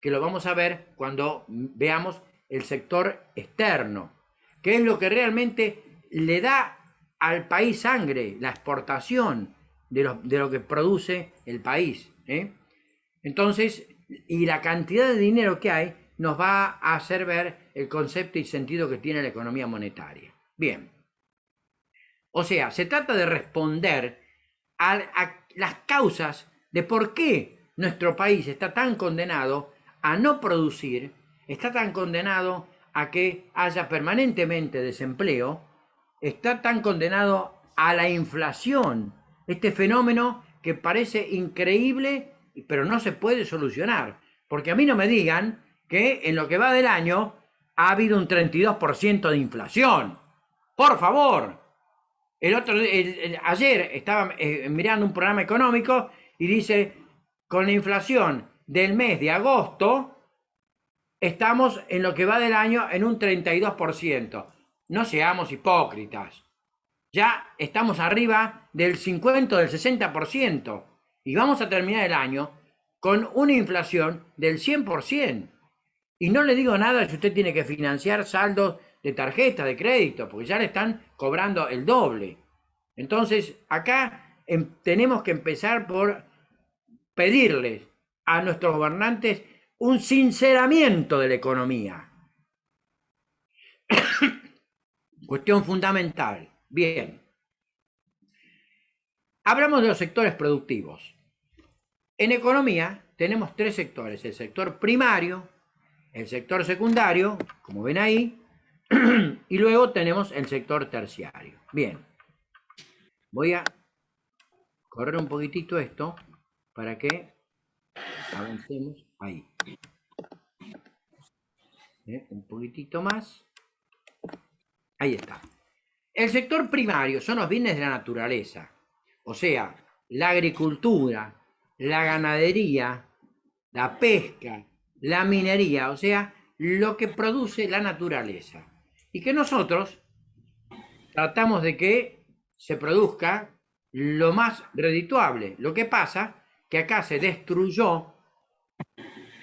que lo vamos a ver cuando veamos el sector externo, que es lo que realmente le da al país sangre, la exportación de lo que produce el país. Entonces, y la cantidad de dinero que hay nos va a hacer ver el concepto y sentido que tiene la economía monetaria. Bien. O sea, se trata de responder a las causas de por qué nuestro país está tan condenado a no producir, está tan condenado a que haya permanentemente desempleo, está tan condenado a la inflación, este fenómeno que parece increíble, pero no se puede solucionar. Porque a mí no me digan que en lo que va del año ha habido un 32% de inflación. Por favor. Ayer estaba mirando un programa económico y dice, con la inflación del mes de agosto, estamos en lo que va del año en un 32%. No seamos hipócritas. Ya estamos arriba del 50 o del 60%. Y vamos a terminar el año con una inflación del 100%. Y no le digo nada si usted tiene que financiar saldos de tarjeta de crédito, porque ya le están cobrando el doble. Entonces, acá tenemos que empezar por pedirles a nuestros gobernantes un sinceramiento de la economía. Cuestión fundamental. Bien. Hablamos de los sectores productivos. En economía tenemos tres sectores: el sector primario, el sector secundario, como ven ahí, y luego tenemos el sector terciario. Bien, voy a correr un poquitito esto para que avancemos ahí. Un poquitito más. Ahí está. El sector primario son los bienes de la naturaleza, o sea, la agricultura, la ganadería, la pesca, la minería, o sea, lo que produce la naturaleza. Y que nosotros tratamos de que se produzca lo más redituable. Lo que pasa que acá se destruyó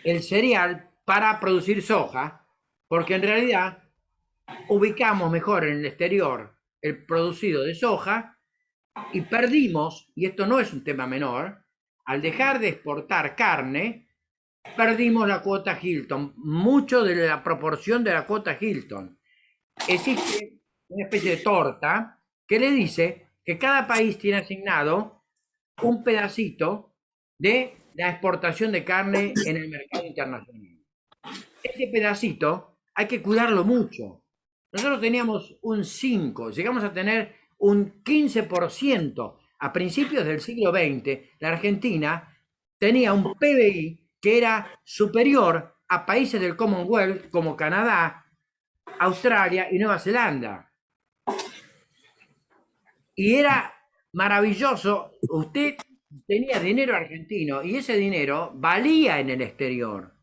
el cereal para producir soja, porque en realidad ubicamos mejor en el exterior el producido de soja y perdimos, y esto no es un tema menor, al dejar de exportar carne, perdimos la cuota Hilton, mucho de la proporción de la cuota Hilton. Existe una especie de torta que le dice que cada país tiene asignado un pedacito de la exportación de carne en el mercado internacional. Ese pedacito hay que cuidarlo mucho. Nosotros teníamos un 5, llegamos a tener un 15%. A principios del siglo XX, la Argentina tenía un PBI que era superior a países del Commonwealth como Canadá, Australia y Nueva Zelanda. Y era maravilloso. Usted tenía dinero argentino y ese dinero valía en el exterior.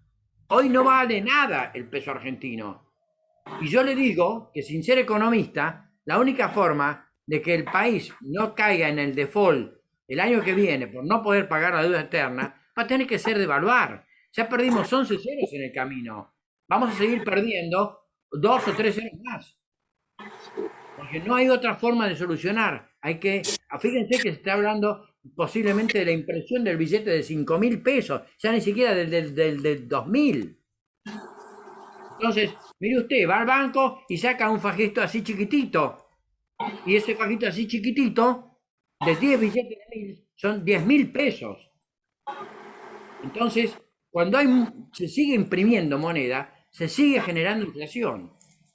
Hoy no vale nada el peso argentino. Y yo le digo que, sin ser economista, la única forma de que el país no caiga en el default el año que viene por no poder pagar la deuda externa va a tener que ser devaluar. Ya perdimos 11 ceros en el camino. vamos a seguir perdiendo 2 o 3 años más. Porque no hay otra forma de solucionar. Fíjense que se está hablando posiblemente de la impresión del billete de 5.000 pesos, ya ni siquiera del 2.000. Entonces, mire usted, va al banco y saca un fajito así chiquitito. Y ese fajito así chiquitito, de 10 billetes de 1.000, son 10.000 pesos. Entonces, cuando se sigue imprimiendo moneda, se sigue generando inflación.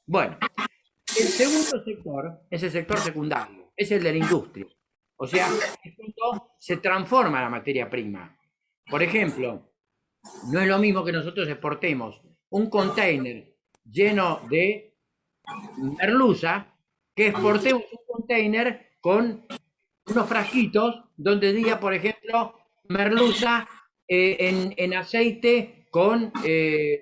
Bueno, el segundo sector es el sector secundario, es el de la industria. O sea, es cuando se transforma la materia prima. Por ejemplo, no es lo mismo que nosotros exportemos un container lleno de merluza que exportemos un container con unos frasquitos donde diga, por ejemplo, merluza en aceite con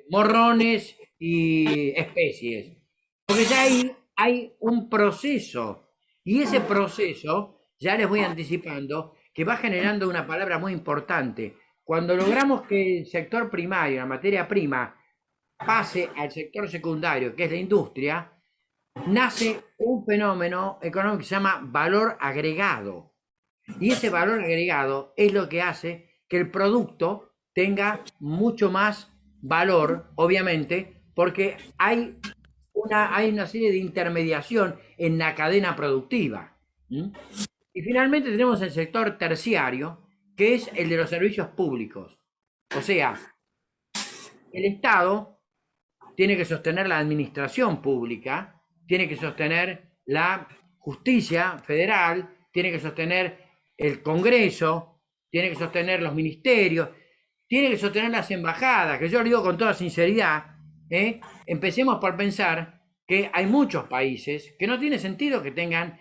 morrones y especies. Porque ya ahí hay un proceso, y ese proceso, ya les voy anticipando, que va generando una palabra muy importante. Cuando logramos que el sector primario, la materia prima, pase al sector secundario, que es la industria, nace un fenómeno económico que se llama valor agregado. Y ese valor agregado es lo que hace que el producto tenga mucho más valor, obviamente, porque hay una serie de intermediación en la cadena productiva. Y finalmente tenemos el sector terciario, que es el de los servicios públicos. O sea, el Estado tiene que sostener la administración pública, tiene que sostener la justicia federal, tiene que sostener el Congreso, tiene que sostener los ministerios, tiene que sostener las embajadas, que yo lo digo con toda sinceridad. Empecemos por pensar que hay muchos países que no tiene sentido que tengan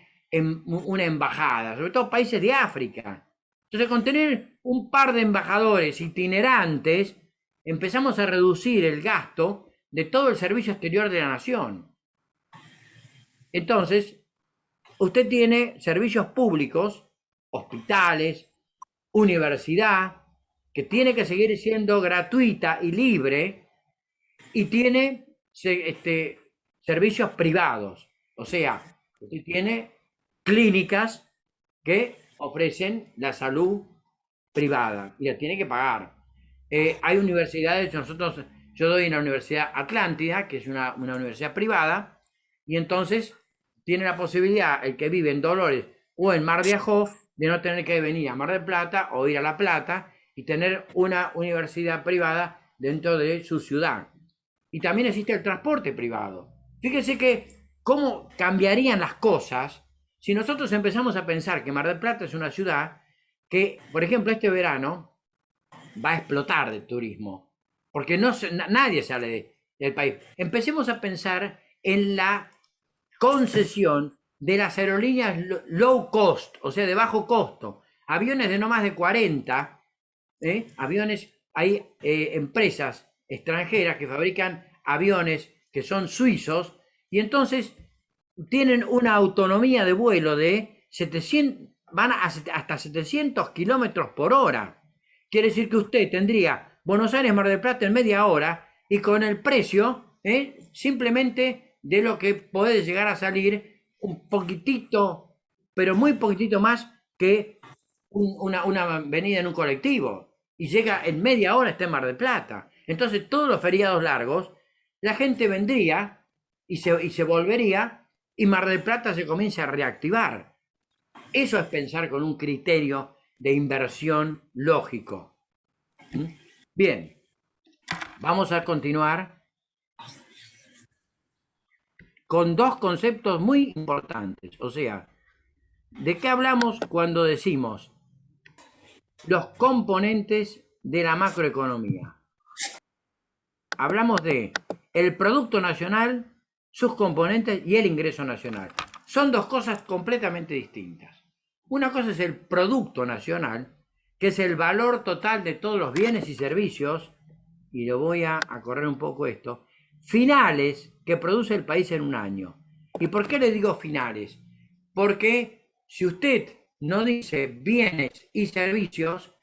una embajada, sobre todo países de África. Entonces, con tener un par de embajadores itinerantes, empezamos a reducir el gasto de todo el servicio exterior de la nación. Entonces, usted tiene servicios públicos, hospitales, universidad, que tiene que seguir siendo gratuita y libre, y tiene servicios privados. O sea, usted tiene clínicas que ofrecen la salud privada y la tiene que pagar. Hay universidades, yo doy en la Universidad Atlántida, que es una universidad privada, y entonces tiene la posibilidad, el que vive en Dolores o en Mar de Ajó, de no tener que venir a Mar del Plata o ir a La Plata y tener una universidad privada dentro de su ciudad. Y también existe el transporte privado. Fíjese que cómo cambiarían las cosas si nosotros empezamos a pensar que Mar del Plata es una ciudad que, por ejemplo, este verano va a explotar de turismo, porque nadie sale del país. Empecemos a pensar en la concesión de las aerolíneas low cost, o sea, de bajo costo, aviones de no más de 40, aviones, hay empresas extranjeras que fabrican aviones que son suizos, y entonces tienen una autonomía de vuelo de 700, van hasta 700 kilómetros por hora. Quiere decir que usted tendría Buenos Aires, Mar del Plata en media hora, y con el precio, simplemente de lo que puede llegar a salir un poquitito, pero muy poquitito más que una venida en un colectivo. Y llega en media hora, está en Mar del Plata. Entonces, todos los feriados largos, la gente vendría y se volvería, y Mar del Plata se comienza a reactivar. Eso es pensar con un criterio de inversión lógico. Bien, vamos a continuar con dos conceptos muy importantes. O sea, ¿de qué hablamos cuando decimos los componentes de la macroeconomía? Hablamos de el Producto Nacional, sus componentes y el ingreso nacional. Son dos cosas completamente distintas. Una cosa es el Producto Nacional, que es el valor total de todos los bienes y servicios, y lo voy a correr un poco esto, finales que produce el país en un año. ¿Y por qué le digo finales? Porque si usted no dice bienes y servicios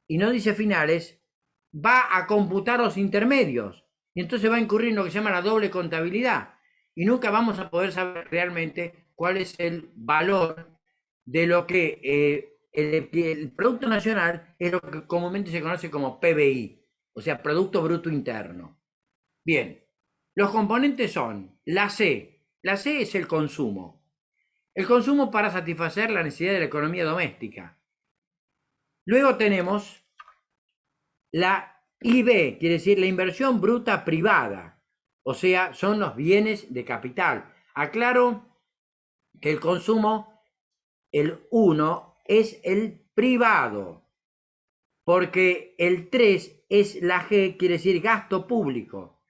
y no dice finales, va a computar los intermedios. y entonces va a incurrir en lo que se llama la doble contabilidad y nunca vamos a poder saber realmente cuál es el valor de lo que el Producto Nacional es lo que comúnmente se conoce como PBI, o sea, Producto Bruto Interno. Bien, los componentes son la C. La C es el consumo. El consumo para satisfacer la necesidad de la economía doméstica. Luego tenemos la IB, quiere decir la inversión bruta privada, o sea, son los bienes de capital. Aclaro que el consumo, el 1, es el privado, porque el 3 es la G, quiere decir gasto público.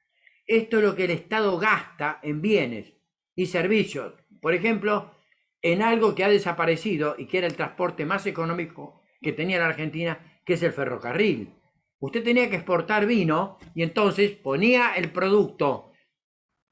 Esto es lo que el Estado gasta en bienes y servicios. Por ejemplo, en algo que ha desaparecido y que era el transporte más económico que tenía la Argentina, que es el ferrocarril. Usted tenía que exportar vino y entonces ponía el producto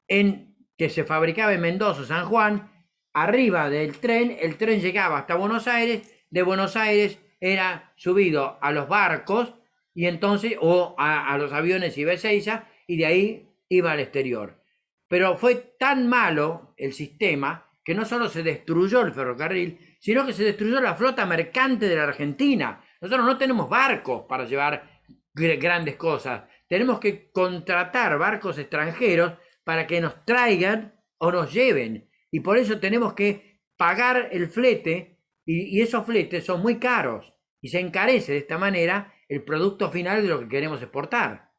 que se fabricaba en Mendoza, San Juan, arriba del tren, el tren llegaba hasta Buenos Aires, de Buenos Aires era subido a los barcos y entonces, o a los aviones y Ezeiza, y de ahí iba al exterior. Pero fue tan malo el sistema que no solo se destruyó el ferrocarril, sino que se destruyó la flota mercante de la Argentina. Nosotros no tenemos barcos para llevar grandes cosas. Tenemos que contratar barcos extranjeros para que nos traigan o nos lleven. Y por eso tenemos que pagar el flete y esos fletes son muy caros. Y se encarece de esta manera el producto final de lo que queremos exportar.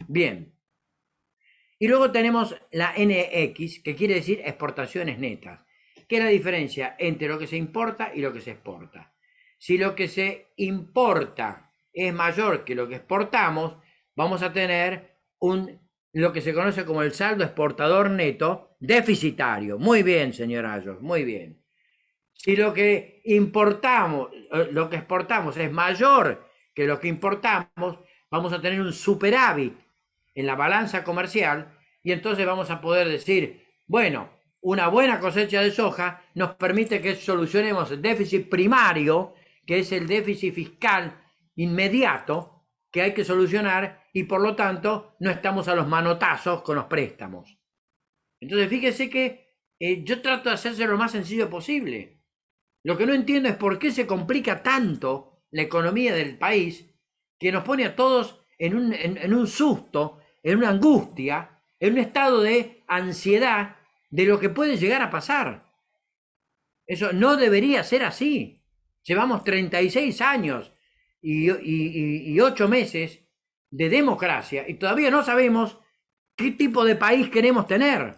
Bien. Y luego tenemos la NX, que quiere decir exportaciones netas, que es la diferencia entre lo que se importa y lo que se exporta. Si lo que se importa es mayor que lo que exportamos, vamos a tener lo que se conoce como el saldo exportador neto deficitario. Muy bien, señor Ayos, muy bien. Si lo que importamos, lo que exportamos es mayor que lo que importamos, vamos a tener un superávit en la balanza comercial y entonces vamos a poder decir, bueno, una buena cosecha de soja nos permite que solucionemos el déficit primario, que es el déficit fiscal inmediato que hay que solucionar y por lo tanto no estamos a los manotazos con los préstamos. Entonces fíjese que yo trato de hacerse lo más sencillo posible. Lo que no entiendo es por qué se complica tanto la economía del país que nos pone a todos en un susto, en una angustia, en un estado de ansiedad de lo que puede llegar a pasar. Eso no debería ser así. Llevamos 36 años y 8 meses de democracia y todavía no sabemos qué tipo de país queremos tener.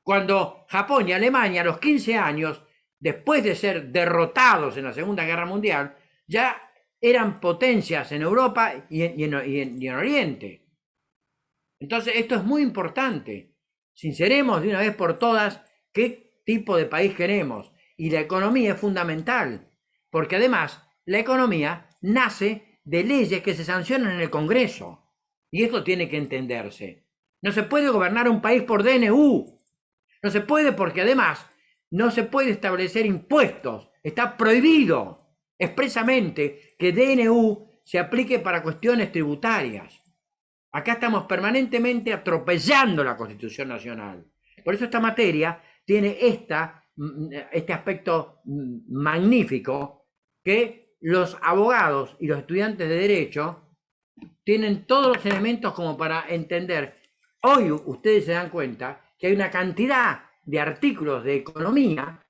Cuando Japón y Alemania a los 15 años, después de ser derrotados en la Segunda Guerra Mundial, ya eran potencias en Europa y en Oriente. Entonces esto es muy importante. Sinceremos de una vez por todas qué tipo de país queremos. Y la economía es fundamental, porque además la economía nace de leyes que se sancionan en el Congreso. Y esto tiene que entenderse. No se puede gobernar un país por DNU. No se puede porque además no se puede establecer impuestos. Está prohibido expresamente que DNU se aplique para cuestiones tributarias. Acá estamos permanentemente atropellando la Constitución Nacional. Por eso esta materia tiene este aspecto magnífico que los abogados y los estudiantes de Derecho tienen todos los elementos como para entender. Hoy ustedes se dan cuenta que hay una cantidad de artículos de economía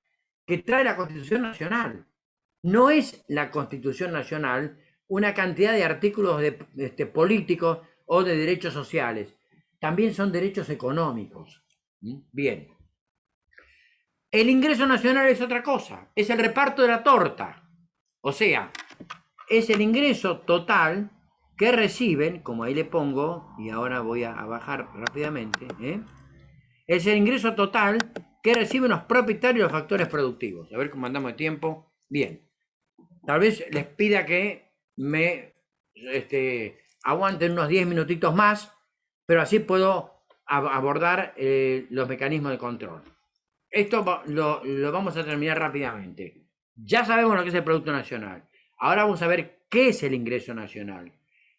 que trae la Constitución Nacional. No es la Constitución Nacional una cantidad de artículos políticos o de derechos sociales. También son derechos económicos. Bien. El ingreso nacional es otra cosa. Es el reparto de la torta. O sea, es el ingreso total que reciben, como ahí le pongo, y ahora voy a bajar rápidamente, es el ingreso total que reciben los propietarios de los factores productivos. A ver cómo andamos de tiempo. Bien. Tal vez les pida que me aguanten unos 10 minutitos más, pero así puedo abordar los mecanismos de control. Esto lo vamos a terminar rápidamente. Ya sabemos lo que es el Producto Nacional. Ahora vamos a ver qué es el ingreso nacional.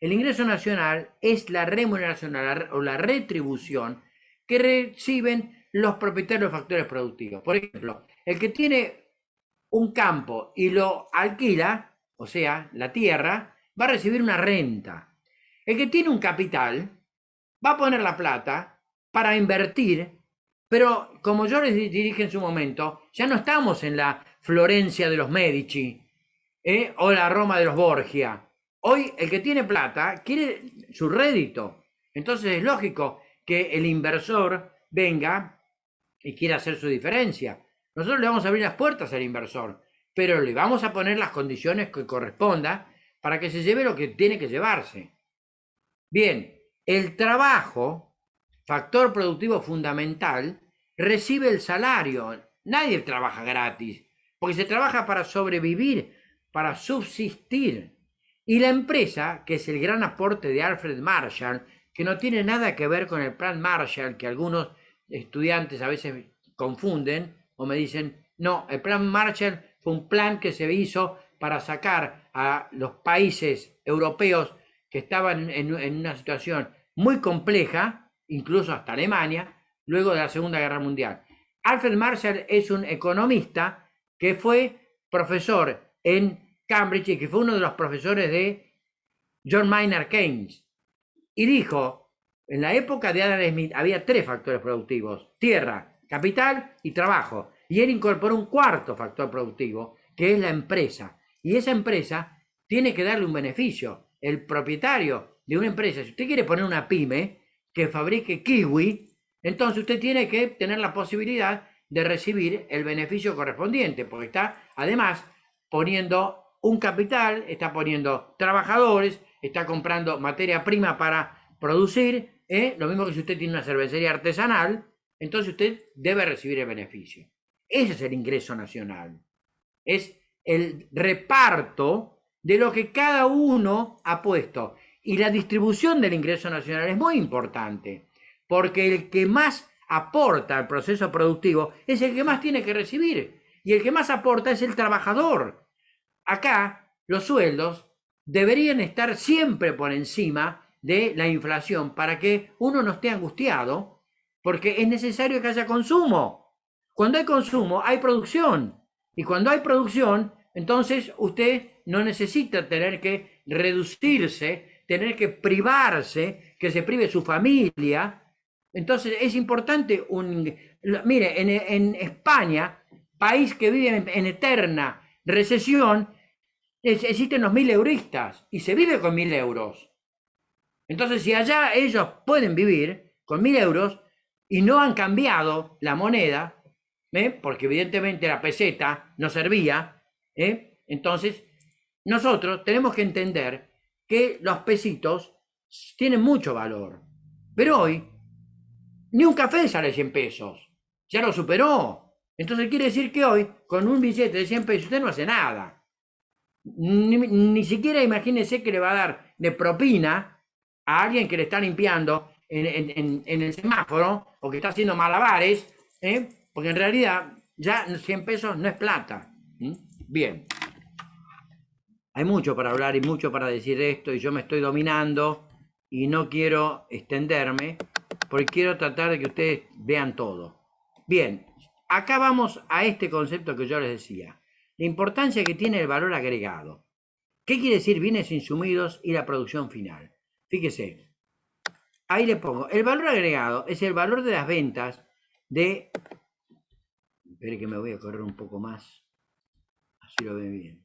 El ingreso nacional es la remuneración o la retribución que reciben los propietarios de factores productivos. Por ejemplo, el que tiene un campo y lo alquila, o sea, la tierra, va a recibir una renta. El que tiene un capital va a poner la plata para invertir, pero como yo les dije en su momento, ya no estamos en la Florencia de los Medici, o la Roma de los Borgia. Hoy el que tiene plata quiere su rédito. Entonces es lógico que el inversor venga y quiera hacer su diferencia. Nosotros le vamos a abrir las puertas al inversor, pero le vamos a poner las condiciones que corresponda para que se lleve lo que tiene que llevarse. Bien, el trabajo, factor productivo fundamental, recibe el salario. Nadie trabaja gratis, porque se trabaja para sobrevivir, para subsistir. Y la empresa, que es el gran aporte de Alfred Marshall, que no tiene nada que ver con el plan Marshall, que algunos estudiantes a veces confunden o me dicen, no, el plan Marshall fue un plan que se hizo para sacar a los países europeos que estaban en una situación muy compleja, incluso hasta Alemania, luego de la Segunda Guerra Mundial. Alfred Marshall es un economista que fue profesor en Cambridge y que fue uno de los profesores de John Maynard Keynes. Y dijo, en la época de Adam Smith había 3 factores productivos: tierra, capital y trabajo. Y él incorporó un cuarto factor productivo, que es la empresa. Y esa empresa tiene que darle un beneficio. El propietario de una empresa, si usted quiere poner una pyme que fabrique kiwi, entonces usted tiene que tener la posibilidad de recibir el beneficio correspondiente, porque está además poniendo un capital, está poniendo trabajadores, está comprando materia prima para producir, lo mismo que si usted tiene una cervecería artesanal, entonces usted debe recibir el beneficio. Ese es el ingreso nacional. Es el reparto de lo que cada uno ha puesto. Y la distribución del ingreso nacional es muy importante, porque el que más aporta al proceso productivo es el que más tiene que recibir. Y el que más aporta es el trabajador. Acá los sueldos deberían estar siempre por encima de la inflación para que uno no esté angustiado, porque es necesario que haya consumo. Cuando hay consumo, hay producción. Y cuando hay producción, entonces usted no necesita tener que reducirse, tener que privarse, que se prive su familia. Entonces es importante mire, en España, país que vive en eterna recesión, existen los 1000 euristas y se vive con 1000 euros. Entonces, si allá ellos pueden vivir con 1000 euros y no han cambiado la moneda, porque evidentemente la peseta no servía, entonces nosotros tenemos que entender que los pesitos tienen mucho valor. Pero hoy, ni un café sale 100 pesos, ya lo superó. Entonces quiere decir que hoy, con un billete de 100 pesos, usted no hace nada. Ni siquiera imagínese que le va a dar de propina a alguien que le está limpiando en el semáforo o que está haciendo malabares, porque en realidad ya 100 pesos no es plata. Bien. Hay mucho para hablar y mucho para decir de esto y yo me estoy dominando y no quiero extenderme porque quiero tratar de que ustedes vean todo. Bien, acá vamos a este concepto que yo les decía. La importancia que tiene el valor agregado. ¿Qué quiere decir bienes insumidos y la producción final? Fíjese, ahí le pongo, el valor agregado es el valor de las ventas de... Espere que me voy a correr un poco más, así lo ven bien.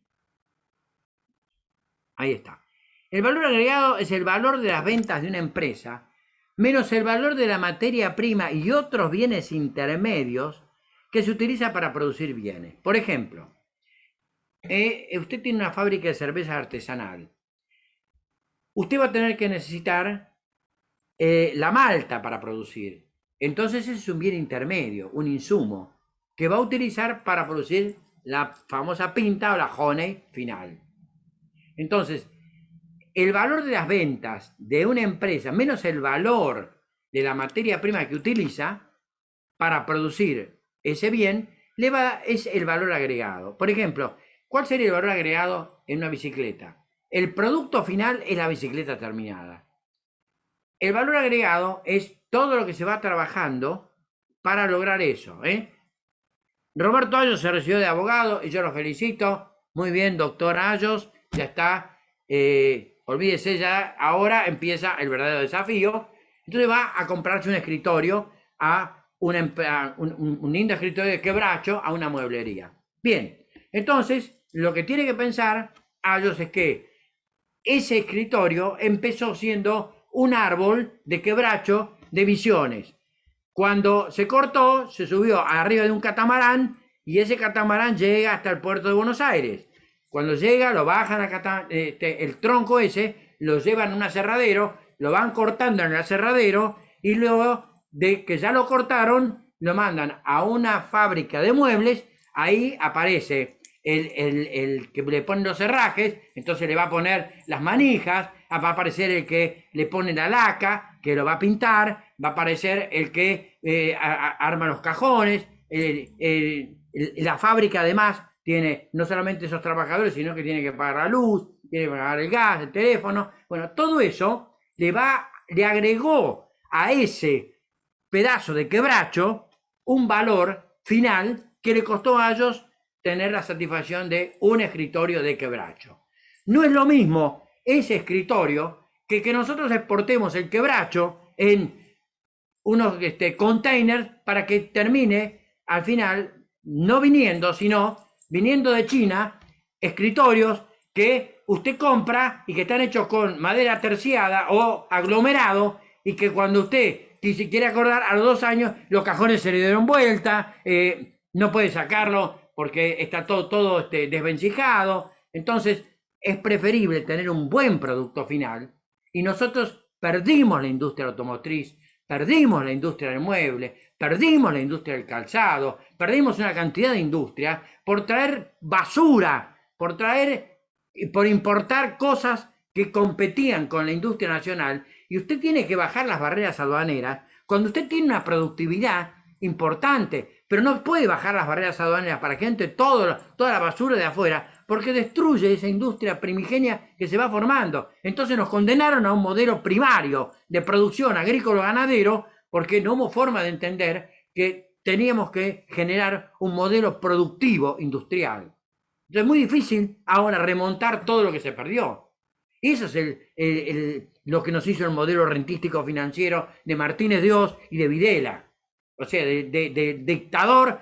Ahí está. El valor agregado es el valor de las ventas de una empresa menos el valor de la materia prima y otros bienes intermedios que se utiliza para producir bienes. Por ejemplo, usted tiene una fábrica de cerveza artesanal. Usted va a tener que necesitar la malta para producir. Entonces ese es un bien intermedio, un insumo, que va a utilizar para producir la famosa pinta o la honey final. Entonces, el valor de las ventas de una empresa menos el valor de la materia prima que utiliza para producir ese bien, es el valor agregado. Por ejemplo, ¿cuál sería el valor agregado en una bicicleta? el producto final es la bicicleta terminada. El valor agregado es todo lo que se va trabajando para lograr eso, ¿eh? Roberto Ayos se recibió de abogado y yo lo felicito. Muy bien, doctor Ayos, ya está. Olvídese ya, ahora empieza el verdadero desafío. Entonces va a comprarse un escritorio a un lindo escritorio de quebracho a una mueblería. Bien, entonces lo que tiene que pensar Ayos es que ese escritorio empezó siendo un árbol de quebracho de visiones. Cuando se cortó, se subió arriba de un catamarán y ese catamarán llega hasta el puerto de Buenos Aires. Cuando llega, lo bajan el tronco ese, lo llevan a un aserradero, lo van cortando en el aserradero y luego de que ya lo cortaron, lo mandan a una fábrica de muebles. Ahí aparece el que le pone los herrajes, entonces le va a poner las manijas, va a aparecer el que le pone la laca, que lo va a pintar, va a aparecer el que arma los cajones, la fábrica además tiene no solamente esos trabajadores, sino que tiene que pagar la luz, tiene que pagar el gas, el teléfono, bueno, todo eso le agregó a ese pedazo de quebracho un valor final que le costó a ellos tener la satisfacción de un escritorio de quebracho. No es lo mismo ese escritorio que nosotros exportemos el quebracho en unos containers para que termine al final no viniendo, sino viniendo de China, escritorios que usted compra y que están hechos con madera terciada o aglomerado y que cuando usted si quiere acordar a los 2 años los cajones se le dieron vuelta, no puede sacarlo porque está todo desvencijado. Entonces es preferible tener un buen producto final y nosotros perdimos la industria automotriz, perdimos la industria del mueble, perdimos la industria del calzado, perdimos una cantidad de industria por traer basura, por importar cosas que competían con la industria nacional. Y usted tiene que bajar las barreras aduaneras cuando usted tiene una productividad importante, pero no puede bajar las barreras aduaneras para que entre toda la basura de afuera, porque destruye esa industria primigenia que se va formando. Entonces nos condenaron a un modelo primario de producción agrícola-ganadero porque no hubo forma de entender que teníamos que generar un modelo productivo industrial. Entonces es muy difícil ahora remontar todo lo que se perdió. Eso es lo que nos hizo el modelo rentístico financiero de Martínez de Oz y de Videla. O sea, de dictador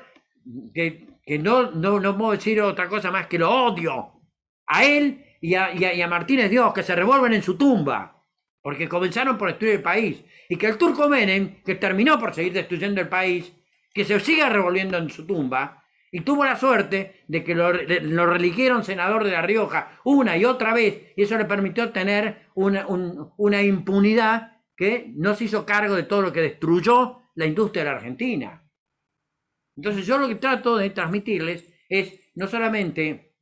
que no puedo decir otra cosa más que lo odio a él y a Martínez de Oz, que se revuelven en su tumba, porque comenzaron por destruir el país, y que el turco Menem, que terminó por seguir destruyendo el país, que se siga revolviendo en su tumba, y tuvo la suerte de que lo religieron senador de La Rioja una y otra vez, y eso le permitió tener una impunidad que no se hizo cargo de todo lo que destruyó la industria de la Argentina. Entonces yo lo que trato de transmitirles es no solamente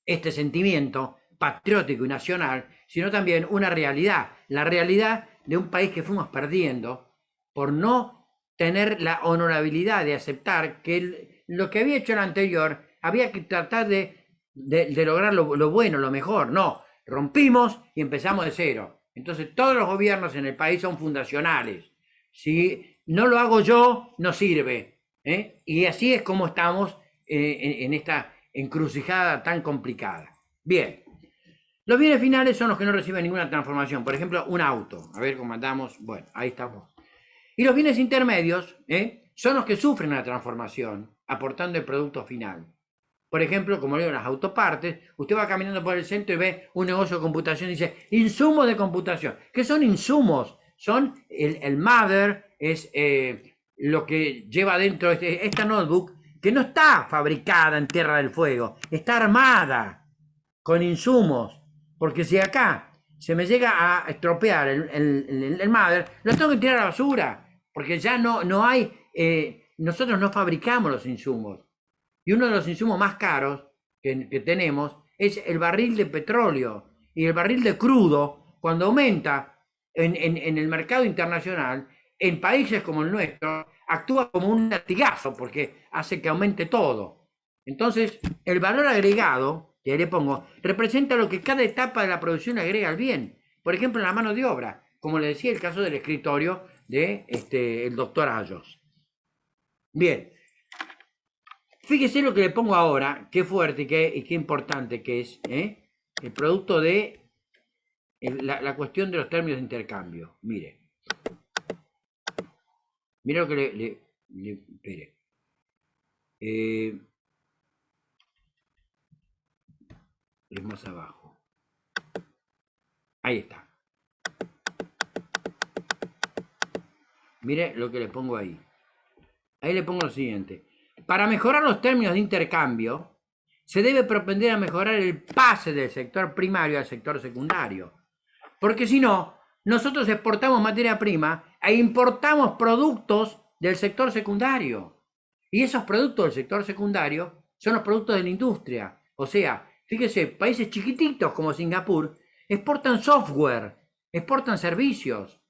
este sentimiento patriótico y nacional, sino también una realidad, la realidad de un país que fuimos perdiendo por no tener la honorabilidad de aceptar que lo que había hecho el anterior había que tratar de lograr lo bueno, lo mejor. No, rompimos y empezamos de cero. Entonces todos los gobiernos en el país son fundacionales. Si no lo hago yo, no sirve. Y así es como estamos en esta encrucijada tan complicada. Bien, los bienes finales son los que no reciben ninguna transformación. Por ejemplo, un auto. A ver cómo andamos. Bueno, ahí estamos. Y los bienes intermedios son los que sufren la transformación, aportando el producto final. Por ejemplo, como digo, las autopartes, usted va caminando por el centro y ve un negocio de computación y dice, insumos de computación. ¿Qué son insumos? Son el mother, es lo que lleva dentro esta notebook, que no está fabricada en Tierra del Fuego, está armada con insumos, porque si acá se me llega a estropear el mother, lo tengo que tirar a la basura, porque ya no hay, nosotros no fabricamos los insumos. Y uno de los insumos más caros que tenemos es el barril de petróleo. Y el barril de crudo, cuando aumenta en el mercado internacional, en países como el nuestro, actúa como un latigazo porque hace que aumente todo. Entonces, el valor agregado y ahí le pongo, representa lo que cada etapa de la producción agrega al bien. Por ejemplo, en la mano de obra, como le decía el caso del escritorio de el doctor Ayos. Bien, fíjese lo que le pongo ahora, qué fuerte y qué importante que es el producto de la cuestión de los términos de intercambio. Mire lo que espere. Es más abajo. Ahí está. Mire lo que le pongo ahí. Ahí le pongo lo siguiente. Para mejorar los términos de intercambio, se debe propender a mejorar el pase del sector primario al sector secundario. Porque si no, nosotros exportamos materia prima e importamos productos del sector secundario. Y esos productos del sector secundario son los productos de la industria. O sea, fíjese, países chiquititos como Singapur exportan software, exportan servicios,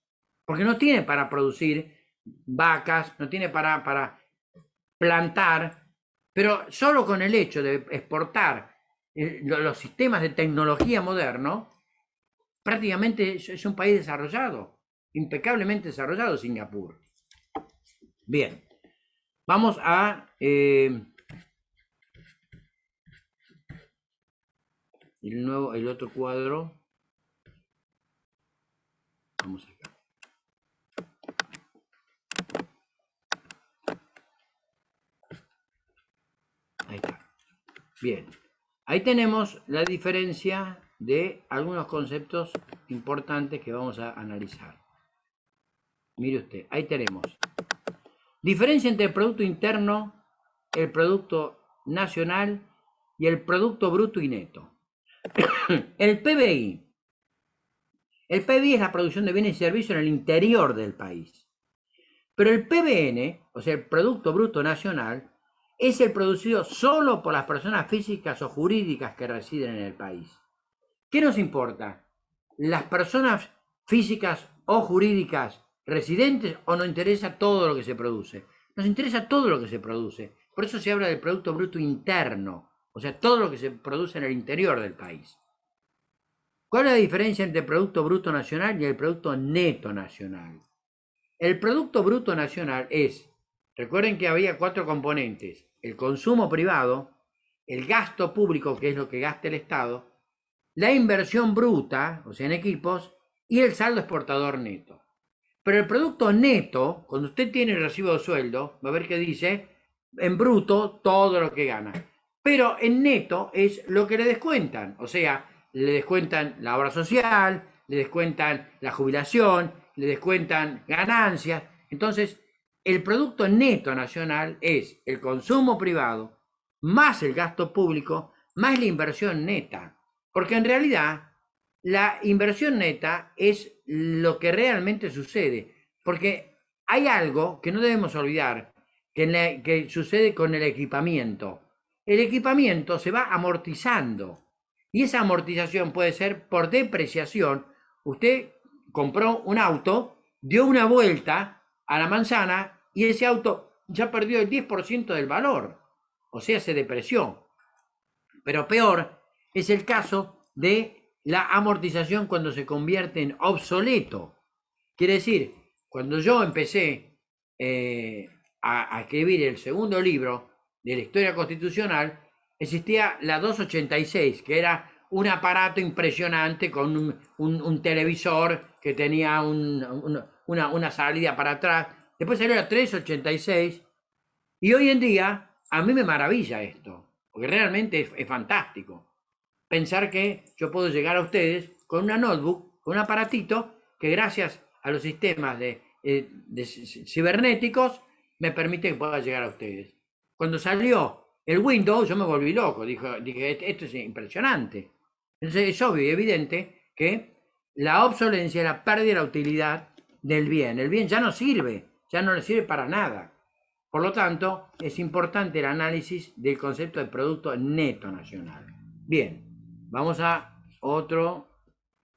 porque no tiene para producir vacas, no tiene para plantar, pero solo con el hecho de exportar los sistemas de tecnología moderno, prácticamente es un país desarrollado, impecablemente desarrollado Singapur. Bien, vamos a el otro cuadro. Vamos acá. Ahí está. Bien, ahí tenemos la diferencia de algunos conceptos importantes que vamos a analizar. Mire usted, ahí tenemos. Diferencia entre el Producto Interno, el Producto Nacional y el Producto Bruto y Neto. El PBI. El PBI es la producción de bienes y servicios en el interior del país. Pero el PBN, o sea, el Producto Bruto Nacional, es el producido solo por las personas físicas o jurídicas que residen en el país. ¿Qué nos importa? ¿Las personas físicas o jurídicas residentes o nos interesa todo lo que se produce? Nos interesa todo lo que se produce. Por eso se habla del Producto Bruto Interno, o sea, todo lo que se produce en el interior del país. ¿Cuál es la diferencia entre el Producto Bruto Nacional y el Producto Neto Nacional? El Producto Bruto Nacional es, recuerden que había 4 componentes: el consumo privado, el gasto público, que es lo que gasta el Estado, la inversión bruta, o sea, en equipos, y el saldo exportador neto. Pero el producto neto, cuando usted tiene el recibo de sueldo, va a ver que dice, en bruto, todo lo que gana. Pero en neto es lo que le descuentan, o sea, le descuentan la obra social, le descuentan la jubilación, le descuentan ganancias. Entonces, el producto neto nacional es el consumo privado, más el gasto público, más la inversión neta. Porque en realidad, la inversión neta es lo que realmente sucede. Porque hay algo que no debemos olvidar, que sucede con el equipamiento. El equipamiento se va amortizando. Y esa amortización puede ser por depreciación. Usted compró un auto, dio una vuelta a la manzana y ese auto ya perdió el 10% del valor. O sea, se depreció. Pero peor es el caso de la amortización cuando se convierte en obsoleto. Quiere decir, cuando yo empecé a escribir el segundo libro de la historia constitucional, existía la 286, que era un aparato impresionante con un televisor que tenía una salida para atrás. Después salió la 386 y hoy en día a mí me maravilla esto, porque realmente es fantástico pensar que yo puedo llegar a ustedes con una notebook, con un aparatito que gracias a los sistemas de cibernéticos me permite que pueda llegar a ustedes. Cuando salió el Windows yo me volví loco, dije, esto es impresionante. Entonces es obvio y evidente que la obsolencia, la pérdida de la utilidad del bien. El bien ya no sirve, ya no le sirve para nada. Por lo tanto, es importante el análisis del concepto de producto neto nacional. Bien, vamos a otro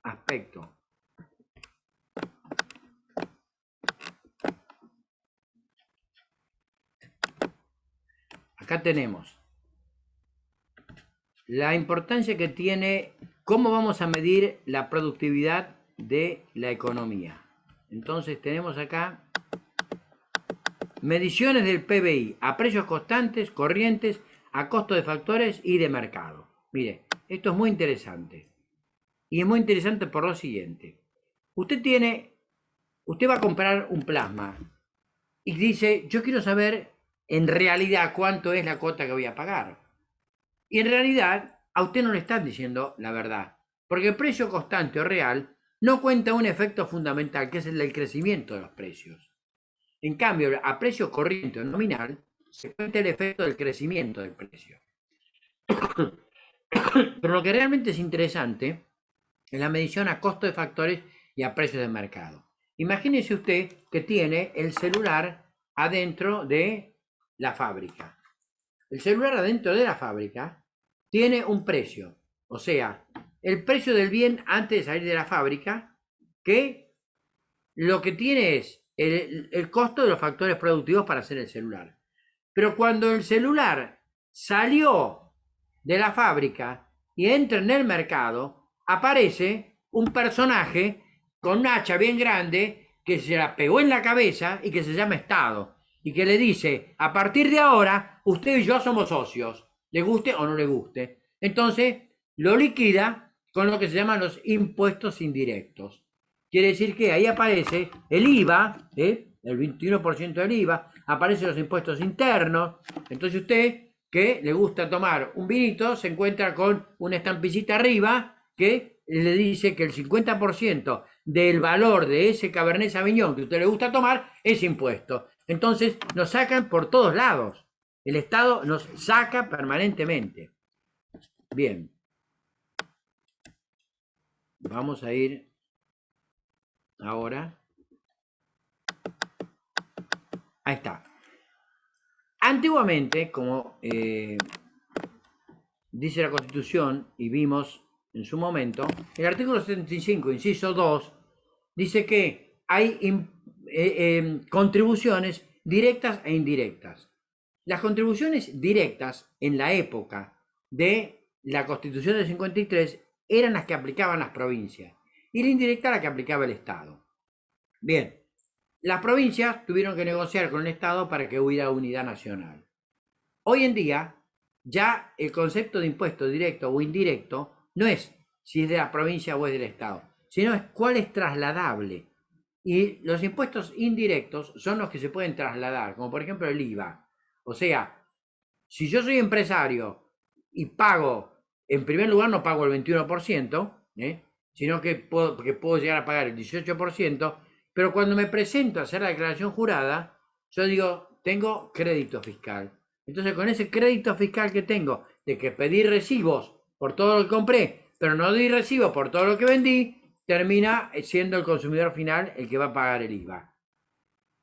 aspecto. Acá tenemos la importancia que tiene cómo vamos a medir la productividad de la economía. Entonces tenemos acá mediciones del PBI a precios constantes, corrientes, a costo de factores y de mercado. Mire, esto es muy interesante. Y es muy interesante por lo siguiente. Usted va a comprar un plasma y dice, yo quiero saber en realidad cuánto es la cuota que voy a pagar. Y en realidad a usted no le están diciendo la verdad, porque el precio constante o real no cuenta un efecto fundamental, que es el del crecimiento de los precios. En cambio, a precio corriente o nominal se cuenta el efecto del crecimiento del precio. Pero lo que realmente es interesante es la medición a costo de factores y a precios de mercado. Imagínese usted que tiene el celular adentro de la fábrica. El celular adentro de la fábrica tiene un precio, o sea, el precio del bien antes de salir de la fábrica, que lo que tiene es el costo de los factores productivos para hacer el celular. Pero cuando el celular salió de la fábrica y entra en el mercado, aparece un personaje con un hacha bien grande que se la pegó en la cabeza y que se llama Estado, y que le dice, a partir de ahora, usted y yo somos socios, le guste o no le guste. Entonces, lo liquida con lo que se llaman los impuestos indirectos. Quiere decir que ahí aparece el IVA, el 21% del IVA, aparecen los impuestos internos. Entonces usted, que le gusta tomar un vinito, se encuentra con una estampillita arriba que le dice que el 50% del valor de ese Cabernet Sauvignon que a usted le gusta tomar es impuesto. Entonces nos sacan por todos lados. El Estado nos saca permanentemente. Bien. Vamos a ir ahora. Ahí está. Antiguamente, como dice la Constitución y vimos en su momento, el artículo 75, inciso 2, dice que hay contribuciones directas e indirectas. Las contribuciones directas en la época de la Constitución del 53 eran las que aplicaban las provincias y la indirecta la que aplicaba el Estado. Bien, las provincias tuvieron que negociar con el Estado para que hubiera unidad nacional. Hoy en día, ya el concepto de impuesto directo o indirecto no es si es de la provincia o es del Estado, sino es cuál es trasladable. Y los impuestos indirectos son los que se pueden trasladar, como por ejemplo el IVA. O sea, si yo soy empresario y pago, en primer lugar no pago el 21%, sino que puedo llegar a pagar el 18%, pero cuando me presento a hacer la declaración jurada, yo digo, tengo crédito fiscal. Entonces, con ese crédito fiscal que tengo, de que pedí recibos por todo lo que compré, pero no di recibo por todo lo que vendí, termina siendo el consumidor final el que va a pagar el IVA.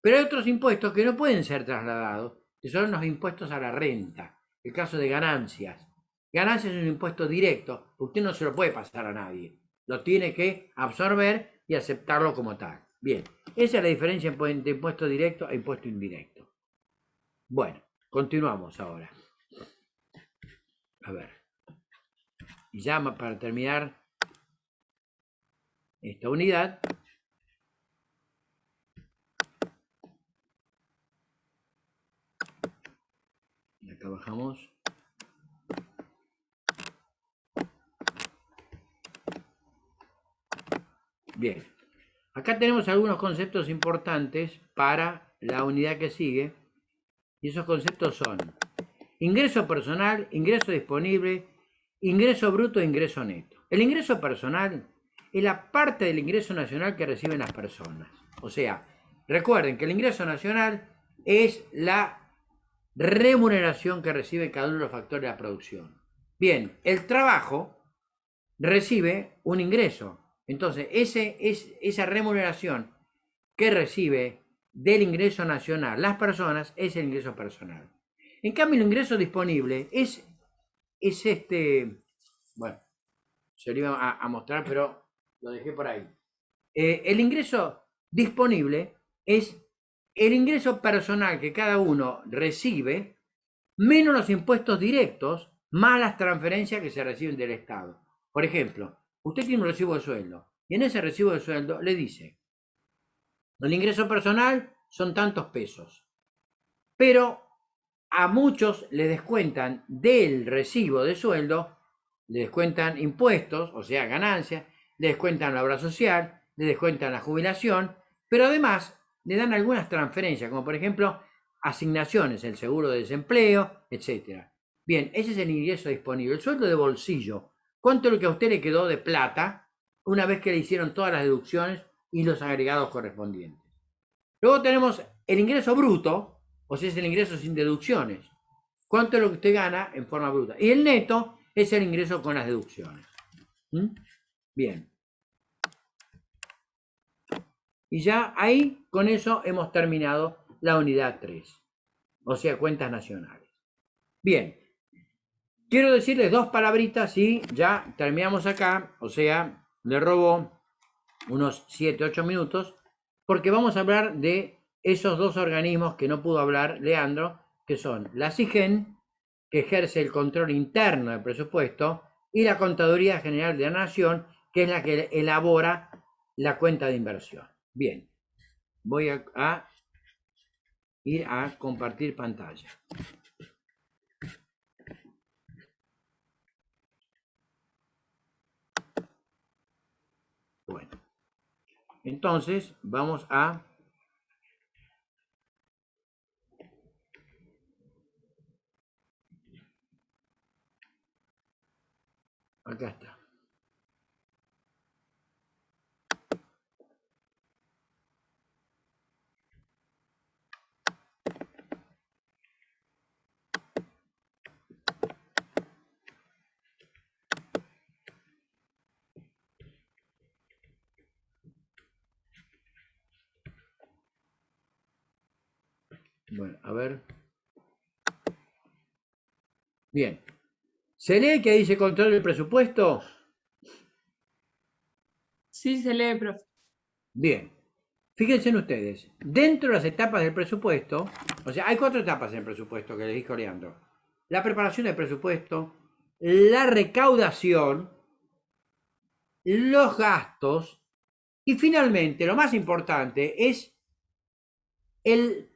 Pero hay otros impuestos que no pueden ser trasladados, que son los impuestos a la renta. El caso de ganancias. Ganancias es un impuesto directo, usted no se lo puede pasar a nadie. Lo tiene que absorber y aceptarlo como tal. Bien, esa es la diferencia entre impuesto directo e impuesto indirecto. Bueno, continuamos ahora. A ver. Y ya para terminar esta unidad, acá bajamos. Bien, acá tenemos algunos conceptos importantes para la unidad que sigue, y esos conceptos son ingreso personal, ingreso disponible, ingreso bruto e ingreso neto. El ingreso personal es la parte del ingreso nacional que reciben las personas. O sea, recuerden que el ingreso nacional es la remuneración que recibe cada uno de los factores de la producción. Bien, el trabajo recibe un ingreso. Entonces, esa remuneración que recibe del ingreso nacional las personas es el ingreso personal. En cambio, el ingreso disponible es bueno, se lo iba a mostrar, pero lo dejé por ahí. El ingreso disponible es el ingreso personal que cada uno recibe, menos los impuestos directos más las transferencias que se reciben del Estado. Por ejemplo, usted tiene un recibo de sueldo y en ese recibo de sueldo le dice, el ingreso personal son tantos pesos, pero a muchos le descuentan del recibo de sueldo, le descuentan impuestos, o sea, ganancias, le descuentan la obra social, le descuentan la jubilación, pero además le dan algunas transferencias, como por ejemplo asignaciones, el seguro de desempleo, etc. Bien, ese es el ingreso disponible, el sueldo de bolsillo. ¿Cuánto es lo que a usted le quedó de plata una vez que le hicieron todas las deducciones y los agregados correspondientes? Luego tenemos el ingreso bruto, o sea, es el ingreso sin deducciones. ¿Cuánto es lo que usted gana en forma bruta? Y el neto es el ingreso con las deducciones. Bien. Y ya ahí, con eso, hemos terminado la unidad 3, o sea, cuentas nacionales. Bien. Quiero decirles dos palabritas y ya terminamos acá, o sea, le robo unos 7, 8 minutos, porque vamos a hablar de esos dos organismos que no pudo hablar Leandro, que son la SIGEN, que ejerce el control interno del presupuesto, y la Contaduría General de la Nación, que es la que elabora la cuenta de inversión. Bien, voy a ir a compartir pantalla. Bueno, entonces vamos a... Acá está. Bueno, a ver. Bien. ¿Se lee que dice control del presupuesto? Sí, se lee, profe. Bien. Fíjense en ustedes. Dentro de las etapas del presupuesto, o sea, hay 4 etapas en el presupuesto que les dijo Leandro. La preparación del presupuesto, la recaudación, los gastos y finalmente, lo más importante, es el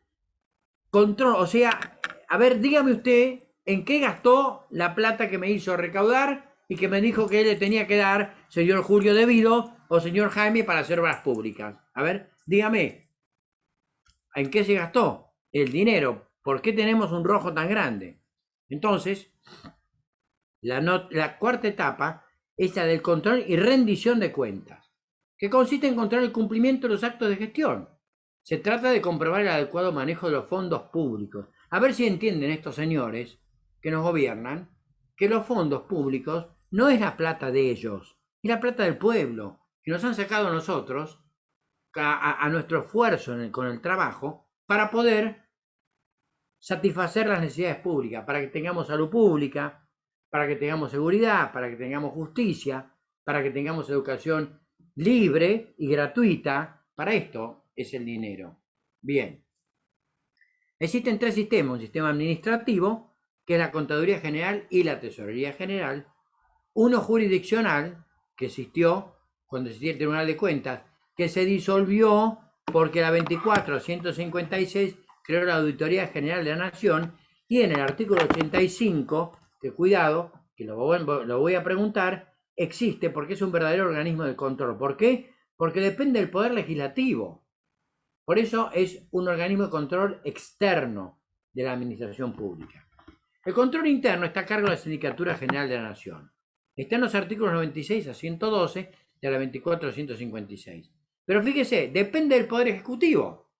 control. O sea, a ver, dígame usted en qué gastó la plata que me hizo recaudar y que me dijo que le tenía que dar señor Julio Devido o señor Jaime para hacer obras públicas. A ver, dígame, ¿en qué se gastó el dinero? ¿Por qué tenemos un rojo tan grande? Entonces, la cuarta etapa es la del control y rendición de cuentas, que consiste en controlar el cumplimiento de los actos de gestión. Se trata de comprobar el adecuado manejo de los fondos públicos. A ver si entienden estos señores que nos gobiernan, que los fondos públicos no es la plata de ellos, es la plata del pueblo, que nos han sacado a nosotros, a nuestro esfuerzo con el trabajo, para poder satisfacer las necesidades públicas, para que tengamos salud pública, para que tengamos seguridad, para que tengamos justicia, para que tengamos educación libre y gratuita. Para esto es el dinero. Bien. Existen 3 sistemas, un sistema administrativo, que es la Contaduría General y la Tesorería General, uno jurisdiccional, que existió cuando existía el Tribunal de Cuentas, que se disolvió porque la 24.156 creó la Auditoría General de la Nación, y en el artículo 85, que cuidado, que lo voy a preguntar, existe porque es un verdadero organismo de control. ¿Por qué? Porque depende del Poder Legislativo. Por eso es un organismo de control externo de la administración pública. El control interno está a cargo de la Sindicatura General de la Nación. Está en los artículos 96 a 112 de la 24.156. Pero fíjese, depende del Poder Ejecutivo.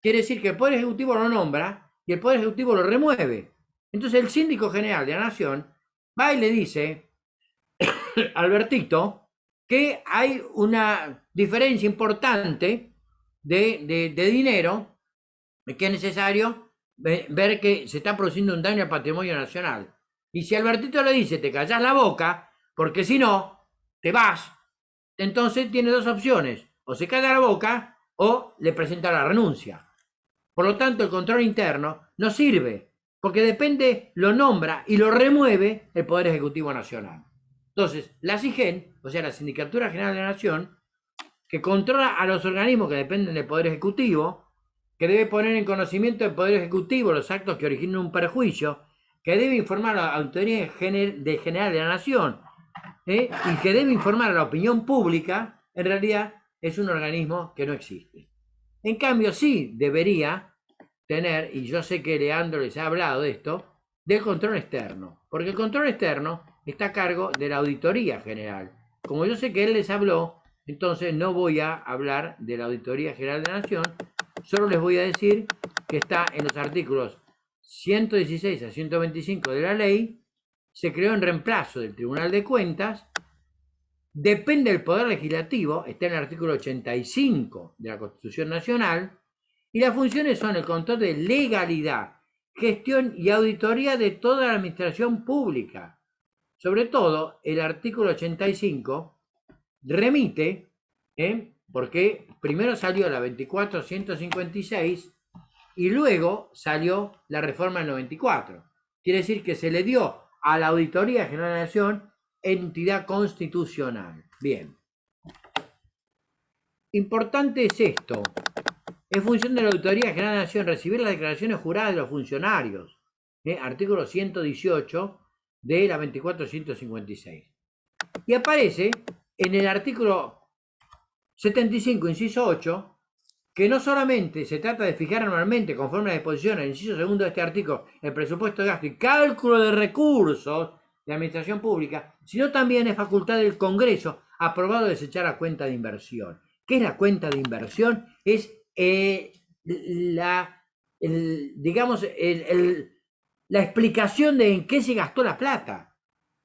Quiere decir que el Poder Ejecutivo lo nombra y el Poder Ejecutivo lo remueve. Entonces el Síndico General de la Nación va y le dice a Albertito que hay una diferencia importante de dinero, que es necesario ver que se está produciendo un daño al patrimonio nacional. Y si Albertito le dice, te callás la boca, porque si no, te vas, entonces tiene 2 opciones, o se calla la boca o le presenta la renuncia. Por lo tanto, el control interno no sirve porque depende, lo nombra y lo remueve el Poder Ejecutivo Nacional. Entonces, la SIGEN, o sea, la Sindicatura General de la Nación, que controla a los organismos que dependen del Poder Ejecutivo, que debe poner en conocimiento del Poder Ejecutivo los actos que originen un perjuicio, que debe informar a la Auditoría General de la Nación, y que debe informar a la opinión pública, en realidad es un organismo que no existe. En cambio, sí debería tener, y yo sé que Leandro les ha hablado de esto, del control externo, porque el control externo está a cargo de la Auditoría General. Como yo sé que él les habló, entonces no voy a hablar de la Auditoría General de la Nación, solo les voy a decir que está en los artículos 116 a 125 de la ley, se creó en reemplazo del Tribunal de Cuentas, depende del Poder Legislativo, está en el artículo 85 de la Constitución Nacional, y las funciones son el control de legalidad, gestión y auditoría de toda la administración pública. Sobre todo, el artículo 85 remite, porque primero salió la 24.156 y luego salió la reforma del 94. Quiere decir que se le dio a la Auditoría General de la Nación entidad constitucional. Bien. Importante es esto. Es función de la Auditoría General de la Nación recibir las declaraciones juradas de los funcionarios. Artículo 118 de la 24.156. Y aparece en el artículo 75, inciso 8, que no solamente se trata de fijar anualmente, conforme a la disposición del inciso segundo de este artículo, el presupuesto de gasto y cálculo de recursos de la administración pública, sino también es facultad del Congreso aprobar o desechar la cuenta de inversión. ¿Qué es la cuenta de inversión? Es la explicación de en qué se gastó la plata.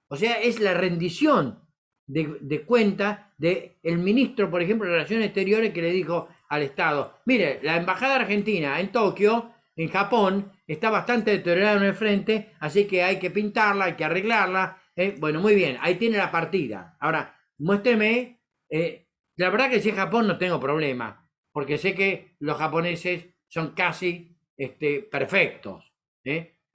O sea, es la rendición de cuenta del ministro, por ejemplo, de Relaciones Exteriores, que le dijo al Estado: mire, la embajada argentina en Tokio, en Japón, está bastante deteriorada en el frente, así que hay que pintarla, hay que arreglarla. Bueno, muy bien, ahí tiene la partida. Ahora, muéstreme. La verdad que si es Japón no tengo problema, porque sé que los japoneses son casi perfectos.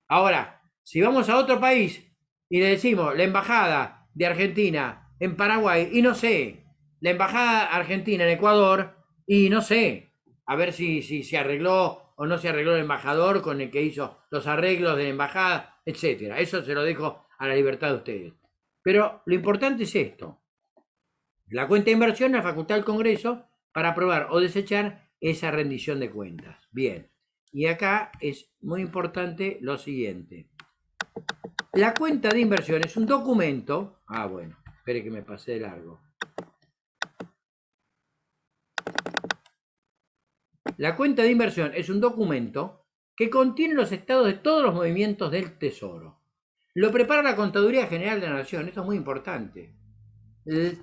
Ahora, si vamos a otro país y le decimos la embajada de Argentina en Paraguay, y no sé, la embajada argentina en Ecuador, y no sé, a ver si se arregló o no se arregló el embajador con el que hizo los arreglos de la embajada, etcétera. Eso se lo dejo a la libertad de ustedes. Pero lo importante es esto. La cuenta de inversión es la facultad del Congreso para aprobar o desechar esa rendición de cuentas. Bien, y acá es muy importante lo siguiente. La cuenta de inversión es un documento. Bueno, espere que me pasé de largo. La cuenta de inversión es un documento que contiene los estados de todos los movimientos del Tesoro. Lo prepara la Contaduría General de la Nación. Esto es muy importante.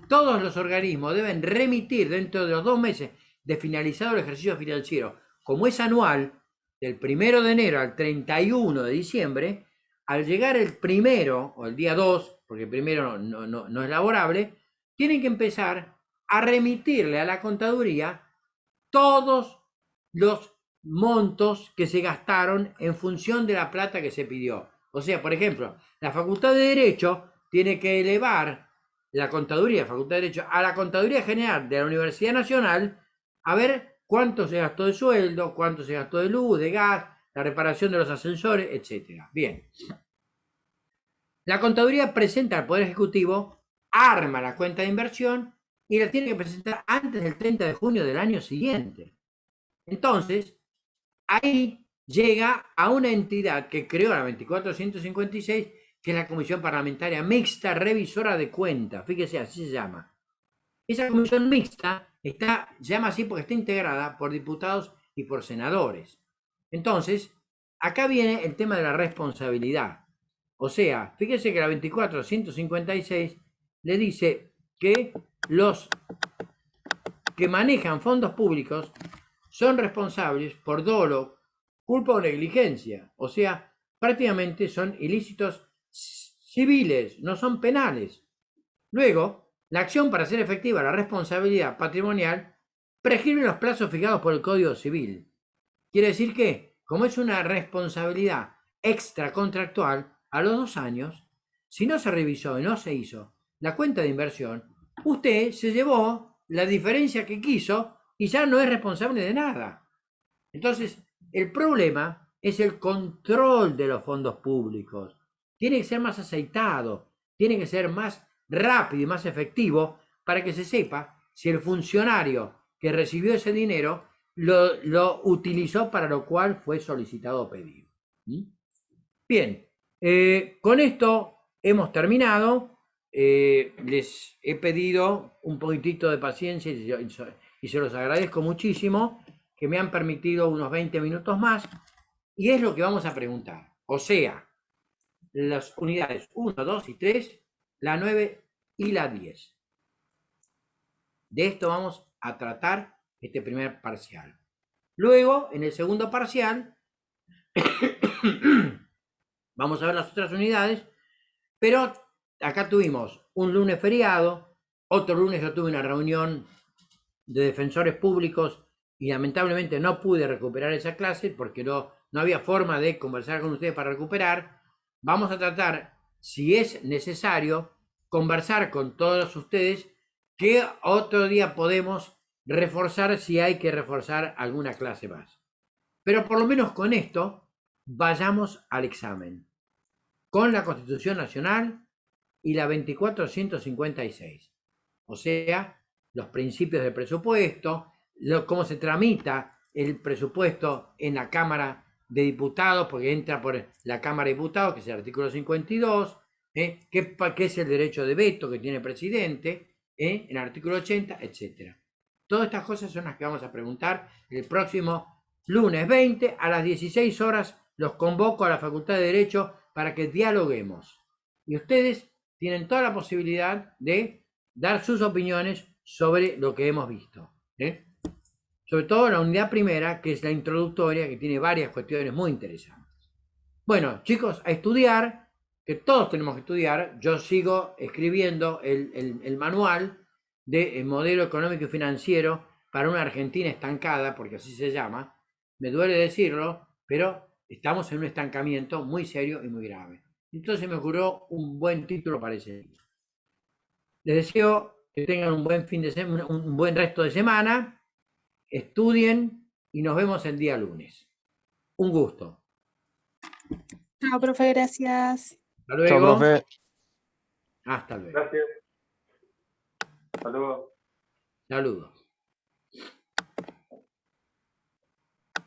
Todos los organismos deben remitir dentro de los 2 meses de finalizado el ejercicio financiero. Como es anual, del 1 de enero al 31 de diciembre, al llegar el primero o el día 2, porque el primero no es laborable, tienen que empezar a remitirle a la contaduría todos los montos que se gastaron en función de la plata que se pidió. O sea, por ejemplo, la Facultad de Derecho tiene que elevar la contaduría, Facultad de Derecho, a la Contaduría General de la Universidad Nacional a ver cuánto se gastó de sueldo, cuánto se gastó de luz, de gas, la reparación de los ascensores, etc. Bien. La contaduría presenta al Poder Ejecutivo, arma la cuenta de inversión y la tiene que presentar antes del 30 de junio del año siguiente. Entonces, ahí llega a una entidad que creó la 24.156, que es la Comisión Parlamentaria Mixta Revisora de Cuentas. Fíjese, así se llama. Esa comisión mixta se llama así porque está integrada por diputados y por senadores. Entonces, acá viene el tema de la responsabilidad. O sea, fíjese que la 24.156 le dice que los que manejan fondos públicos son responsables por dolo, culpa o negligencia. O sea, prácticamente son ilícitos civiles, no son penales. Luego, la acción para hacer efectiva la responsabilidad patrimonial prescribe los plazos fijados por el Código Civil. Quiere decir que, como es una responsabilidad extracontractual, a los 2 años, si no se revisó y no se hizo la cuenta de inversión, usted se llevó la diferencia que quiso y ya no es responsable de nada. Entonces, el problema es el control de los fondos públicos. Tiene que ser más aceitado, tiene que ser más rápido y más efectivo para que se sepa si el funcionario que recibió ese dinero lo utilizó para lo cual fue solicitado o pedido. Bien, con esto hemos terminado. Les he pedido un poquitito de paciencia y se los agradezco muchísimo, que me han permitido unos 20 minutos más, y es lo que vamos a preguntar. O sea, las unidades 1, 2 y 3, la 9 y la 10. De esto vamos a tratar este primer parcial. Luego, en el segundo parcial, vamos a ver las otras unidades, pero acá tuvimos un lunes feriado, otro lunes yo tuve una reunión de defensores públicos y lamentablemente no pude recuperar esa clase porque no había forma de conversar con ustedes para recuperar. Vamos a tratar, si es necesario, conversar con todos ustedes, que otro día podemos reforzar si hay que reforzar alguna clase más. Pero por lo menos con esto, vayamos al examen. Con la Constitución Nacional y la 2456. O sea, los principios del presupuesto, cómo se tramita el presupuesto en la Cámara de Diputados, porque entra por la Cámara de Diputados, que es el artículo 52, qué es el derecho de veto que tiene el presidente, en el artículo 80, etc. Todas estas cosas son las que vamos a preguntar el próximo lunes 20 a las 16 horas. Los convoco a la Facultad de Derecho para que dialoguemos. Y ustedes tienen toda la posibilidad de dar sus opiniones sobre lo que hemos visto. Sobre todo la unidad primera, que es la introductoria, que tiene varias cuestiones muy interesantes. Bueno, chicos, a estudiar, que todos tenemos que estudiar. Yo sigo escribiendo el manual de modelo económico y financiero para una Argentina estancada, porque así se llama. Me duele decirlo, pero estamos en un estancamiento muy serio y muy grave. Entonces me ocurrió un buen título para ese libro. Les deseo que tengan un buen fin de semana, un buen resto de semana. Estudien y nos vemos el día lunes. Un gusto. Chao, profe, gracias. Hasta luego. Chao, profe. Hasta luego. Gracias. Hasta luego. Saludos.